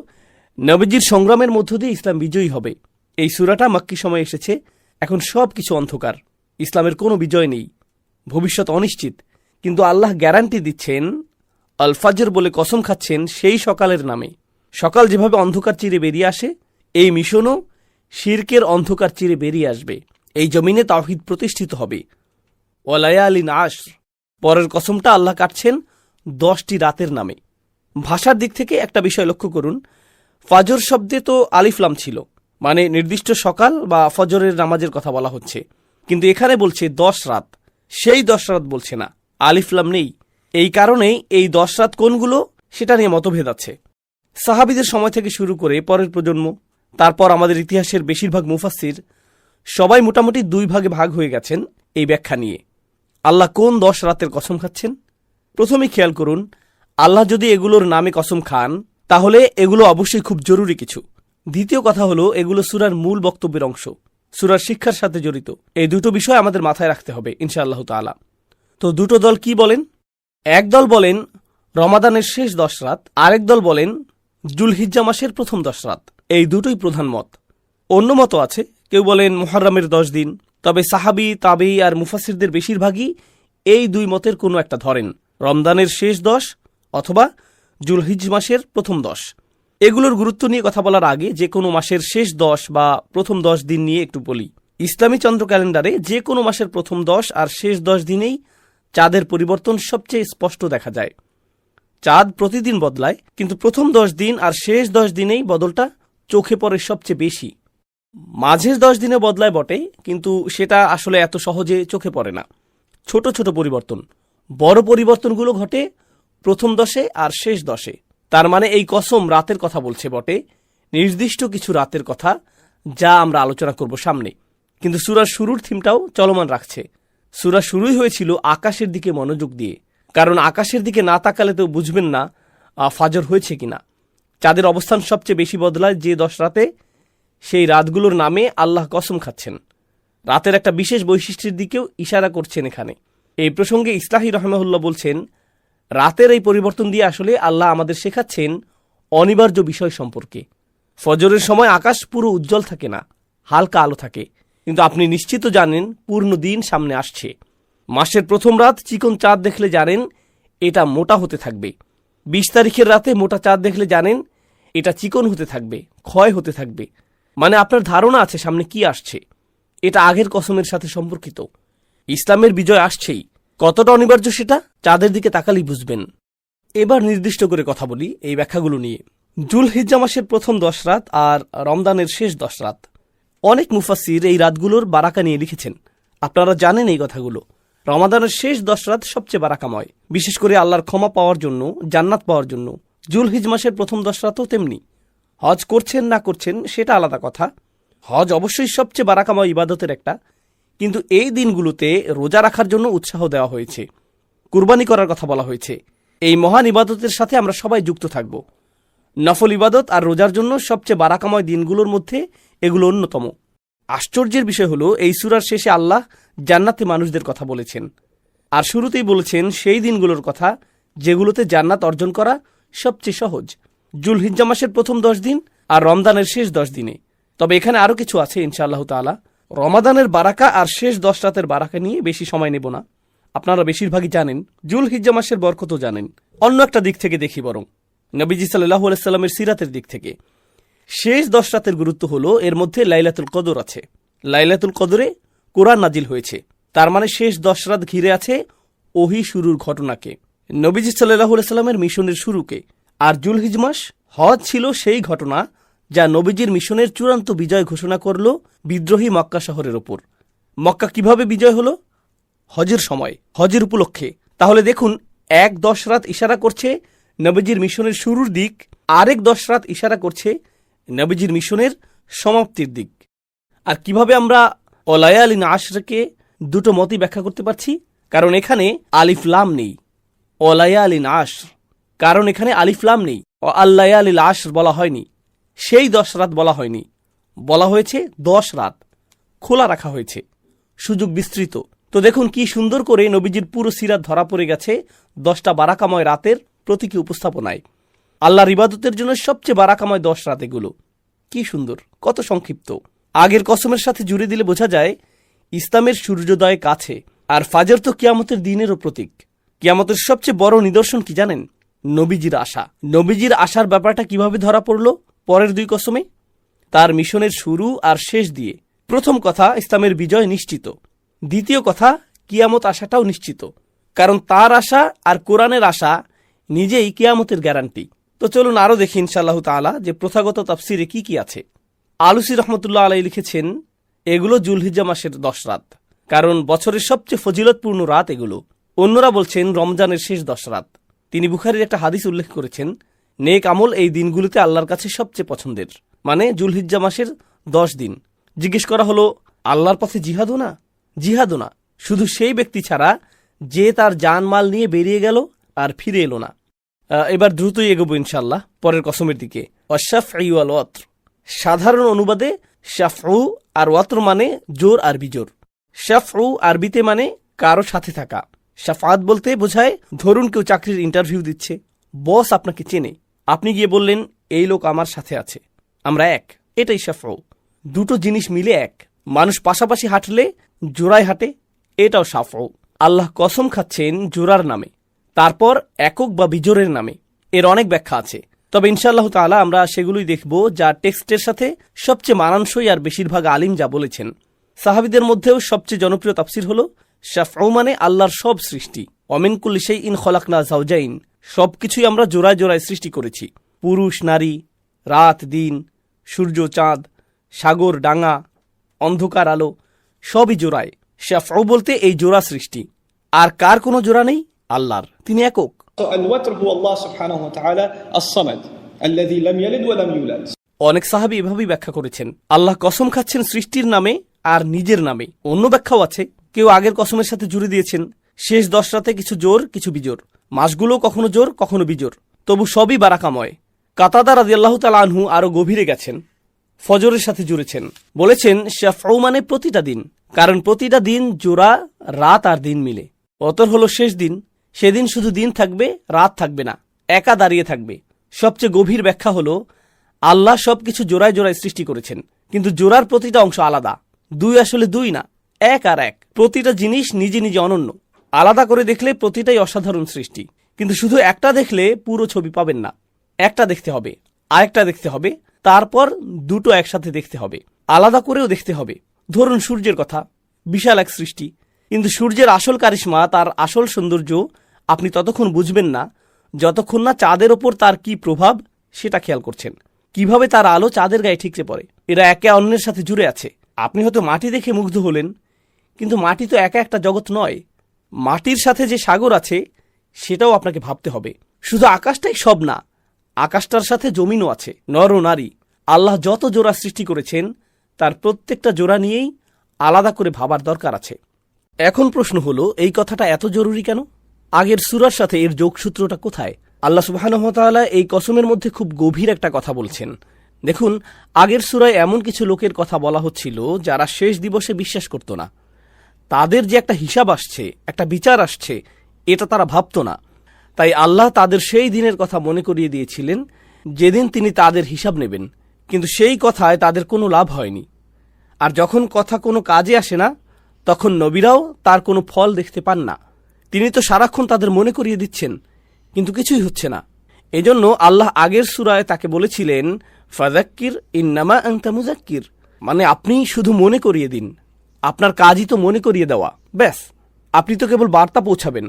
নবীজির সংগ্রামের মধ্য দিয়ে ইসলাম বিজয়ী হবে। এই সূরাটা মক্কি সময়ে এসেছে। এখন সব কিছু অন্ধকার, ইসলামের কোনো বিজয় নেই, ভবিষ্যৎ অনিশ্চিত। কিন্তু আল্লাহ গ্যারান্টি দিচ্ছেন, আল ফাজর বলে কসম খাচ্ছেন সেই সকালের নামে। সকাল যেভাবে অন্ধকার চিরে বেরিয়ে আসে, এই মিশনও শিরকের অন্ধকার চিরে বেরিয়ে আসবে। এই জমিনে তাওহীদ প্রতিষ্ঠিত হবে। ওয়ালায়ালিন আশর, পরের কসমটা আল্লাহ কাটছেন 10টি রাতের নামে। ভাষার দিক থেকে একটা বিষয় লক্ষ্য করুন, ফজর শব্দে তো আলিফ লাম ছিল, মানে নির্দিষ্ট সকাল বা ফজরের নামাজের কথা বলা হচ্ছে। কিন্তু এখানে বলছে 10 রাত, সেই 10 রাত বলছে না, আলিফ লাম নেই। এই কারণেই এই 10 রাত কোনগুলো সেটা নিয়ে মতভেদ আছে। সাহাবীদের সময় থেকে শুরু করে পরের প্রজন্ম, তারপর আমাদের ইতিহাসের বেশিরভাগ মুফাসসির সবাই মোটামুটি 2 ভাগে ভাগ হয়ে গেছেন এই ব্যাখ্যা নিয়ে। আল্লাহ কোন 10 রাতের কসম খাচ্ছেন? প্রথমেই খেয়াল করুন, আল্লাহ যদি এগুলোর নামে কসম খান তাহলে এগুলো অবশ্যই খুব জরুরি কিছু। দ্বিতীয় কথা হলো, এগুলো সূরার মূল বক্তব্যের অংশ, সূরার শিক্ষার সাথে জড়িত। এই দুটো বিষয় আমাদের মাথায় রাখতে হবে ইনশাআল্লাহ তাআলা। তো দুটো দল কি বলেন? এক দল বলেন রমাদানের শেষ 10 রাত, আরেক দল বলেন জুলহিজ্জা মাসের প্রথম 10 রাত। এই দুটোই প্রধান মত। অন্য মত আছে, কেউ বলেন মুহররমের 10 দিন। তবে সাহাবী, তাবেঈ আর মুফাসসিরদের বেশিরভাগই এই 2 মতের কোনো একটা ধরেন, রমজানের শেষ 10 অথবা জুলহিজ মাসের প্রথম 10। এগুলোর গুরুত্ব নিয়ে কথা বলার আগে যে কোনো মাসের শেষ 10 বা প্রথম 10 দিন নিয়ে একটু বলি। ইসলামী চন্দ্র ক্যালেন্ডারে যে কোনো মাসের প্রথম 10 আর শেষ 10 দিনেই চাঁদের পরিবর্তন সবচেয়ে স্পষ্ট দেখা যায়। চাঁদ প্রতিদিন বদলায়, কিন্তু প্রথম 10 দিন আর শেষ 10 দিনেই বদলটা চোখে পড়ে সবচেয়ে বেশি। মাঝের 10 দিনে বদলায় বটে, কিন্তু সেটা আসলে এত সহজে চোখে পড়ে না। ছোট ছোট পরিবর্তন, বড় পরিবর্তনগুলো ঘটে প্রথম 10 আর শেষ 10। তার মানে এই কসম রাতের কথা বলছে বটে, নির্দিষ্ট কিছু রাতের কথা, যা আমরা আলোচনা করব সামনে। কিন্তু সূরার শুরুর থিমটাও চলমান রাখছে। সূরা শুরুই হয়েছিল আকাশের দিকে মনোযোগ দিয়ে, কারণ আকাশের দিকে না তাকালে তো বুঝবেন না ফাজর হয়েছে কিনা। চাঁদের অবস্থান সবচেয়ে বেশি বদলায় যে 10 রাতে, সেই রাতগুলোর নামে আল্লাহ কসম খাচ্ছেন। রাতের একটা বিশেষ বৈশিষ্ট্যের দিকেও ইশারা করছেন এখানে। এই প্রসঙ্গে ইসলাহি রহমাহুল্লাহ বলছেন, রাতের এই পরিবর্তন দিয়ে আসলে আল্লাহ আমাদের শেখাচ্ছেন অনিবার্য বিষয় সম্পর্কে। ফজরের সময় আকাশ পুরো উজ্জ্বল থাকে না, হালকা আলো থাকে, কিন্তু আপনি নিশ্চিত জানেন পূর্ণ দিন সামনে আসছে। মাসের প্রথম রাত চিকন চাঁদ দেখলে জানেন এটা মোটা হতে থাকবে। 20 তারিখের রাতে মোটা চাঁদ দেখলে জানেন এটা চিকন হতে থাকবে, ক্ষয় হতে থাকবে। মানে আপনার ধারণা আছে সামনে কি আসছে। এটা আগের কসমের সাথে সম্পর্কিত। ইসলামের বিজয় আসছেই, কতটা অনিবার্য সেটা চাঁদের দিকে তাকালেই বুঝবেন। এবার নির্দিষ্ট করে কথা বলি এই ব্যাখ্যাগুলো নিয়ে। জুলহিজ্জা মাসের প্রথম 10 রাত আর রমজানের শেষ 10 রাত। অনেক মুফাসসির এই রাতগুলোর বারাকা নিয়ে লিখেছেন। আপনারা জানেন এই কথাগুলো। রমাদানের শেষ 10 রাত সবচেয়ে বারাকাময়, বিশেষ করে আল্লাহর ক্ষমা পাওয়ার জন্য, জান্নাত পাওয়ার জন্য। জুলহিজ মাসের প্রথম 10 রাতও তেমনি। হজ করছেন না করছেন সেটা আলাদা কথা। হজ অবশ্যই সবচেয়ে বারাকাময় ইবাদতের একটা, কিন্তু এই দিনগুলোতে রোজা রাখার জন্য উৎসাহ দেওয়া হয়েছে, কুরবানি করার কথা বলা হয়েছে। এই মহান ইবাদতের সাথে আমরা সবাই যুক্ত থাকব। নফল ইবাদত আর রোজার জন্য সবচেয়ে বারাকাময় দিনগুলোর মধ্যে এগুলো অন্যতম। আশ্চর্যের বিষয় হলো এই সূরার শেষে আল্লাহ জান্নাতে মানুষদের কথা বলেছেন, আর শুরুতেই বলেছেন সেই দিনগুলোর কথা যেগুলোতে জান্নাত অর্জন করা সবচেয়ে সহজ। জুলহিজ্জা মাসের প্রথম 10 দিন আর রমজানের শেষ 10 দিনে। তবে এখানে আরও কিছু আছে ইনশাআল্লাহ তাআলা। রমাদানের বারাকা আর শেষ 10 রাতের বারাকা নিয়ে বেশি সময় নেব না, আপনারা বেশিরভাগই জানেন। জুলহিজ্জা মাসের বরকতও জানেন। অন্য একটা দিক থেকে দেখি বরং, নবীজি সাল্লাল্লাহু আলাইহি সাল্লামের সিরাতের দিক থেকে। শেষ 10 রাতের গুরুত্ব হলো এর মধ্যে লাইলাতুল কদর আছে। লাইলাতুল কদরে কোরআন নাজিল হয়েছে, তার মানে শেষ 10 রাত ঘিরে আছে ওহী শুরুর ঘটনাকে, নবীজি সাল্লাল্লাহু আলাইহি সাল্লামের মিশনের শুরুকে। আর জুলহিজ মাস, হজ ছিল সেই ঘটনা যা নবীজির মিশনের চূড়ান্ত বিজয় ঘোষণা করল বিদ্রোহী মক্কা শহরের ওপর। মক্কা কিভাবে বিজয় হলো? হজের সময়, হজের উপলক্ষে। তাহলে দেখুন, 10 রাত ইশারা করছে নবীজির মিশনের শুরুর দিক, আরেক 10 রাত ইশারা করছে নবীজির মিশনের সমাপ্তির দিক। আর কিভাবে আমরা ওলায়ালিন আশরকে দুটো মতই ব্যাখ্যা করতে পারছি? কারণ এখানে আলিফ লাম নেই। ওলায়ালিন আশর, কারণ এখানে আলিফ লাম নেই। ও আল্লায়ালিল আশর বলা হয়নি, সেই 10 রাত বলা হয়নি, বলা হয়েছে 10 রাত, খোলা রাখা হয়েছে, সুযোগ বিস্তৃত। তো দেখুন কি সুন্দর করে নবীজির পুরো সিরাত ধরা পড়ে গেছে 10টা বারাকাময় রাতের প্রতীকী উপস্থাপনায়। আল্লাহর ইবাদতের জন্য সবচেয়ে বারাকাময় 10 রাত এগুলো। কি সুন্দর, কত সংক্ষিপ্ত। আগের কসমের সাথে জুড়ে দিলে বোঝা যায় ইসলামের সূর্যোদয় কাছে। আর ফাজর তো কিয়ামতের দিনেরও প্রতীক। কিয়ামতের সবচেয়ে বড় নিদর্শন কি জানেন? নবীজির আশা। নবীজির আশার ব্যাপারটা কিভাবে ধরা পড়ল পরের 2 কসমে? তার মিশনের শুরু আর শেষ দিয়ে। প্রথম কথা, ইসলামের বিজয় নিশ্চিত। দ্বিতীয় কথা, কিয়ামত আশাটাও নিশ্চিত, কারণ তার আশা আর কোরআনের আশা নিজেই কিয়ামতের গ্যারান্টি। তো চলুন আরও দেখি ইনশাআল্লাহ তাআলা যে প্রথাগত তাফসিরে কি কি আছে। আলুসি রহমতুল্লাহ আলাইহি লিখেছেন, এগুলো জুলহিজ্জা মাসের 10 রাত, কারণ বছরের সবচেয়ে ফজিলতপূর্ণ রাত এগুলো। অন্যরা বলছেন রমজানের শেষ 10 রাত। তিনি বুখারীর একটা হাদিস উল্লেখ করেছেন, নেক আমল এই দিনগুলিতে আল্লাহর কাছে সবচেয়ে পছন্দের, মানে জুলহিজ্জা মাসের 10 দিন। জিজ্ঞেস করা হলো, আল্লাহর পথে জিহাদও না? জিহাদও না, শুধু সেই ব্যক্তি ছাড়া যে তার জানমাল নিয়ে বেরিয়ে গেল আর ফিরে এলো না। এবার দ্রুতই এগোবো ইনশাআল্লাহ পরের কসমের দিকে। অশাফঈ ওয়াল ওয়াতর, সাধারণ অনুবাদে শাফউ আর ওয়াতর মানে জোর আর বিজোর। শাফউ আরবিতে মানে কারো সাথে থাকা। শাফাত বলতে বোঝায়, ধরুন কেউ চাকরির ইন্টারভিউ দিচ্ছে, বস আপনাকে চেনে, আপনি গিয়ে বললেন এই লোক আমার সাথে আছে, আমরা এক, এটাই শাফউ। দুটো জিনিস মিলে এক। মানুষ পাশাপাশি হাঁটলে জোড়ায় হাঁটে, এটাও শাফউ। আল্লাহ কসম খাচ্ছেন জোড়ার নামে, তারপর একক বা বিজোরের নামে। এর অনেক ব্যাখ্যা আছে, তবে ইনশাআল্লাহ তাআলা আমরা সেগুলোই দেখব যা টেক্সটের সাথে সবচেয়ে মানানসই আর বেশিরভাগ আলিম যা বলেছেন। সাহাবীদের মধ্যেও সবচেয়ে জনপ্রিয় তাফসীর হলো শাফউ মানে আল্লাহর সব সৃষ্টি, ওমিন কুল্লি শাইইন খলাকনা যাওজাইন, সবকিছুই আমরা জোড়ায় জোড়ায় সৃষ্টি করেছি, পুরুষ নারী, রাত দিন, সূর্য চাঁদ, সাগর ডাঙা, অন্ধকার আলো, সবই জোড়ায়। শাফউ বলতে এই জোড়া সৃষ্টি। আর কার কোনো জোড়া নেই? আল্লাহর, তিনি একক। الوتر هو الله سبحانه وتعالى الصمد الذي لم يلد ولم يولد. অনেক সাহাবী এভাবেই ব্যাখ্যা করেছেন, আল্লাহ কসম খাচ্ছেন সৃষ্টির নামে আর নিজের নামে। অন্য ব্যাখ্যাও আছে, কেউ আগের কসমের সাথে জুড়ে দিয়েছেন শেষ 10 রাতে কিছু জোর কিছু বিজোর, মাসগুলো কখনো জোর কখনো বিজোর, তবু সবই বারাকাময়। কাতাদা রাদিয়াল্লাহু তাআলা আনহু আরো গভীরে গেছেন, ফজরের সাথে জুড়েছেন, বলেছেন শাফউ মানে প্রতিটা দিন, কারণ প্রতিটা দিন জোড়া রাত আর দিন মিলে। অতর হলো শেষ দিন, সেদিন শুধু দিন থাকবে, রাত থাকবে না, একা দাঁড়িয়ে থাকবে। সবচেয়ে গভীর ব্যাখ্যা হলো আল্লাহ সবকিছু জোড়ায় জোড়ায় সৃষ্টি করেছেন, কিন্তু জোড়ার প্রতিটা অংশ আলাদা। দুই আসলে দুই না, এক আর এক। প্রতিটা জিনিস নিজে নিজে অনন্য। আলাদা করে দেখলে প্রতিটাই অসাধারণ সৃষ্টি, কিন্তু শুধু একটা দেখলে পুরো ছবি পাবেন না। একটা দেখতে হবে, আরেকটা দেখতে হবে, তারপর দুটো একসাথে দেখতে হবে, আলাদা করেও দেখতে হবে। ধরুন সূর্যের কথা, বিশাল এক সৃষ্টি, কিন্তু সূর্যের আসল কারিশমা, তার আসল সৌন্দর্য আপনি ততক্ষণ বুঝবেন না যতক্ষণ না চাঁদের ওপর তার কি প্রভাব সেটা খেয়াল করছেন, কিভাবে তার আলো চাঁদের গায়ে ঠিকরে পড়ে। এরা একে অন্যের সাথে জুড়ে আছে। আপনি হয়তো মাটি দেখে মুগ্ধ হলেন, কিন্তু মাটি তো একা একটা জগৎ নয়। মাটির সাথে যে সাগর আছে সেটাও আপনাকে ভাবতে হবে। শুধু আকাশটাই সব না, আকাশটার সাথে জমিনও আছে, নর ও নারী। আল্লাহ যত জোড়া সৃষ্টি করেছেন তার প্রত্যেকটা জোড়া নিয়েই আলাদা করে ভাবার দরকার আছে। এখন প্রশ্ন হলো, এই কথাটা এত জরুরি কেন? আগের সূরার সাথে এর যোগসূত্রটা কোথায়? আল্লাহ সুবহানাহু ওয়া তাআলা এই কসমের মধ্যে খুব গভীর একটা কথা বলছেন। দেখুন, আগের সূরায় এমন কিছু লোকের কথা বলা হচ্ছিল যারা শেষ দিবসে বিশ্বাস করত না। তাদের যে একটা হিসাব আসছে, একটা বিচার আসছে, এটা তারা ভাবত না। তাই আল্লাহ তাদের সেই দিনের কথা মনে করিয়ে দিয়েছিলেন যেদিন তিনি তাদের হিসাব নেবেন। কিন্তু সেই কথায় তাদের কোনো লাভ হয়নি। আর যখন কথা কোনো কাজে আসে না, তখন নবীরাও তার কোনো ফল দেখতে পান না। তিনি তো সারাক্ষণ তাদের মনে করিয়ে দিচ্ছেন, কিন্তু কিছুই হচ্ছে না। এজন্য আল্লাহ আগের সূরায় তাকে বলেছিলেন, ফাযাক্কির ইন্নামা আনতা মুযাক্কির, মানে আপনি শুধু মনে করিয়ে দিন, আপনার কাজই তো মনে করিয়ে দেওয়া, ব্যাস। আপনি তো কেবল বার্তা পৌঁছাবেন,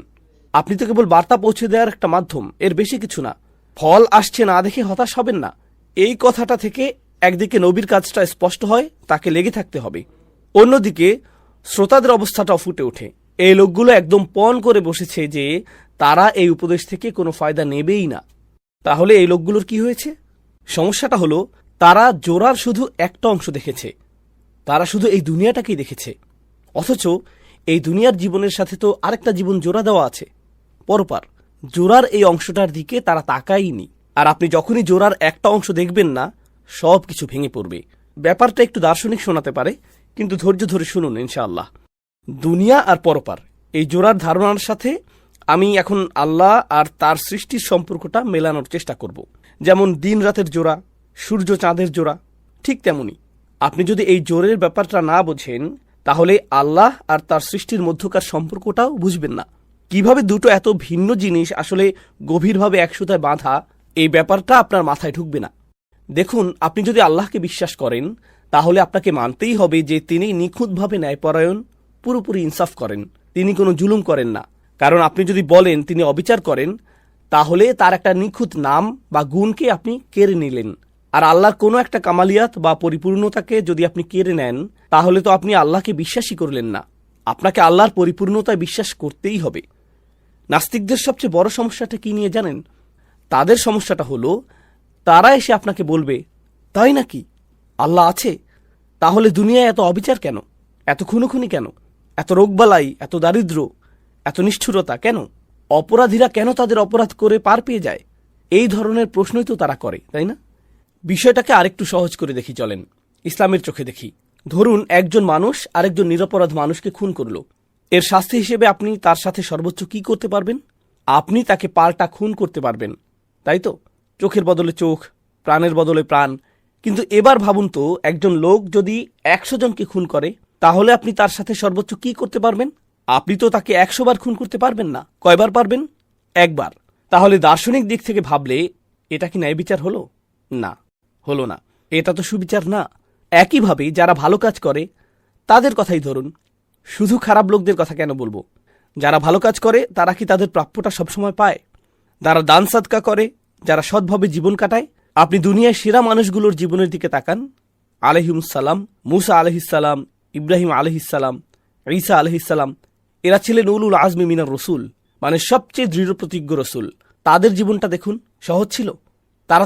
আপনি তো কেবল বার্তা পৌঁছে দেওয়ার একটা মাধ্যম, এর বেশি কিছু না। ফল আসছে না দেখে হতাশ হবেন না। এই কথাটা থেকে একদিকে নবীর কাজটা স্পষ্ট হয়, তাকে লেগে থাকতে হবে। অন্যদিকে শ্রোতাদের অবস্থাটাও ফুটে ওঠে। এই লোকগুলো একদম পণ করে বসেছে যে তারা এই উপদেশ থেকে কোনো ফায়দা নেবেই না। তাহলে এই লোকগুলোর কি হয়েছে? সমস্যাটা হলো তারা জোড়ার শুধু একটা অংশ দেখেছে, তারা শুধু এই দুনিয়াটাকেই দেখেছে। অথচ এই দুনিয়ার জীবনের সাথে তো আরেকটা জীবন জোড়া দেওয়া আছে, পরপার। জোড়ার এই অংশটার দিকে তারা তাকায়নি। আর আপনি যখনই জোড়ার একটা অংশ দেখবেন না, সব কিছু ভেঙে পড়বে। ব্যাপারটা একটু দার্শনিক শোনাতে পারে, কিন্তু ধৈর্য ধরে শুনুন ইনশাআল্লাহ। দুনিয়া আর পরপার, এই জোড়ার ধারণার সাথে আমি এখন আল্লাহ আর তার সৃষ্টির সম্পর্কটা মেলানোর চেষ্টা করব। যেমন দিন রাতের জোড়া, সূর্য চাঁদের জোড়া, ঠিক তেমনি আপনি যদি এই জোরের ব্যাপারটা না বোঝেন, তাহলে আল্লাহ আর তার সৃষ্টির মধ্যকার সম্পর্কটাও বুঝবেন না। কিভাবে দুটো এত ভিন্ন জিনিস আসলে গভীরভাবে একসাথে বাঁধা, এই ব্যাপারটা আপনার মাথায় ঢুকবে না। দেখুন, আপনি যদি আল্লাহকে বিশ্বাস করেন, তাহলে আপনাকে মানতেই হবে যে তিনি নিখুঁতভাবে ন্যায়পরায়ণ, পুরোপুরি ইনসাফ করেন, তিনি কোনো জুলুম করেন না। কারণ আপনি যদি বলেন তিনি অবিচার করেন, তাহলে তার একটা নিখুঁত নাম বা গুণকে আপনি কেড়ে নিলেন। আর আল্লাহর কোনো একটা কামালিয়াত বা পরিপূর্ণতাকে যদি আপনি কেড়ে নেন, তাহলে তো আপনি আল্লাহকে বিশ্বাসই করলেন না। আপনাকে আল্লাহর পরিপূর্ণতায় বিশ্বাস করতেই হবে। নাস্তিকদের সবচেয়ে বড় সমস্যাটা কি নিয়ে জানেন? তাদের সমস্যাটা হলো তারা এসে আপনাকে বলবে, তাই নাকি আল্লাহ আছে? তাহলে দুনিয়ায় এত অবিচার কেন, এত খুনোখুনি কেন, এত রোগবালাই, এত দারিদ্র, এত নিষ্ঠুরতা কেন? অপরাধীরা কেন তাদের অপরাধ করে পার পেয়ে যায়? এই ধরনের প্রশ্নই তো তারা করে, তাই না? বিষয়টাকে আরেকটু সহজ করে দেখি, চলেন ইসলামের চোখে দেখি। ধরুন একজন মানুষ আরেকজন নিরপরাধ মানুষকে খুন করল। এর শাস্তি হিসেবে আপনি তার সাথে সর্বোচ্চ কি করতে পারবেন? আপনি তাকে পাল্টা খুন করতে পারবেন, তাই তো? চোখের বদলে চোখ, প্রাণের বদলে প্রাণ। কিন্তু এবার ভাবুন তো, একজন লোক যদি 100 জনকে খুন করে, তাহলে আপনি তার সাথে সর্বোচ্চ কি করতে পারবেন? আপনি তো তাকে 100 বার খুন করতে পারবেন না। কয়বার পারবেন? একবার। তাহলে দার্শনিক দিক থেকে ভাবলে এটা কি ন্যায় বিচার হলো? না, হলো না। এটা তো সুবিচার না। একইভাবে যারা ভালো কাজ করে তাদের কথাই ধরুন, শুধু খারাপ লোকদের কথা কেন বলবো? যারা ভালো কাজ করে তারা কি তাদের প্রাপ্যটা সবসময় পায়? যারা দান সাদকা করে, যারা সৎভাবে জীবন কাটায়, আপনি দুনিয়ার সেরা মানুষগুলোর জীবনের দিকে তাকান। আলহিমুসালাম, মুসা আলহিসাল্লাম, ইব্রাহিম আলহিসাল্লাম, ঈসা আলহিসাল্লাম, এরা ছিলেন উলুল আজমি মিনার রসুল, মানে সবচেয়ে দৃঢ় প্রতিজ্ঞ রসুল। তাদের জীবনটা দেখুন, সহজ ছিল? তারা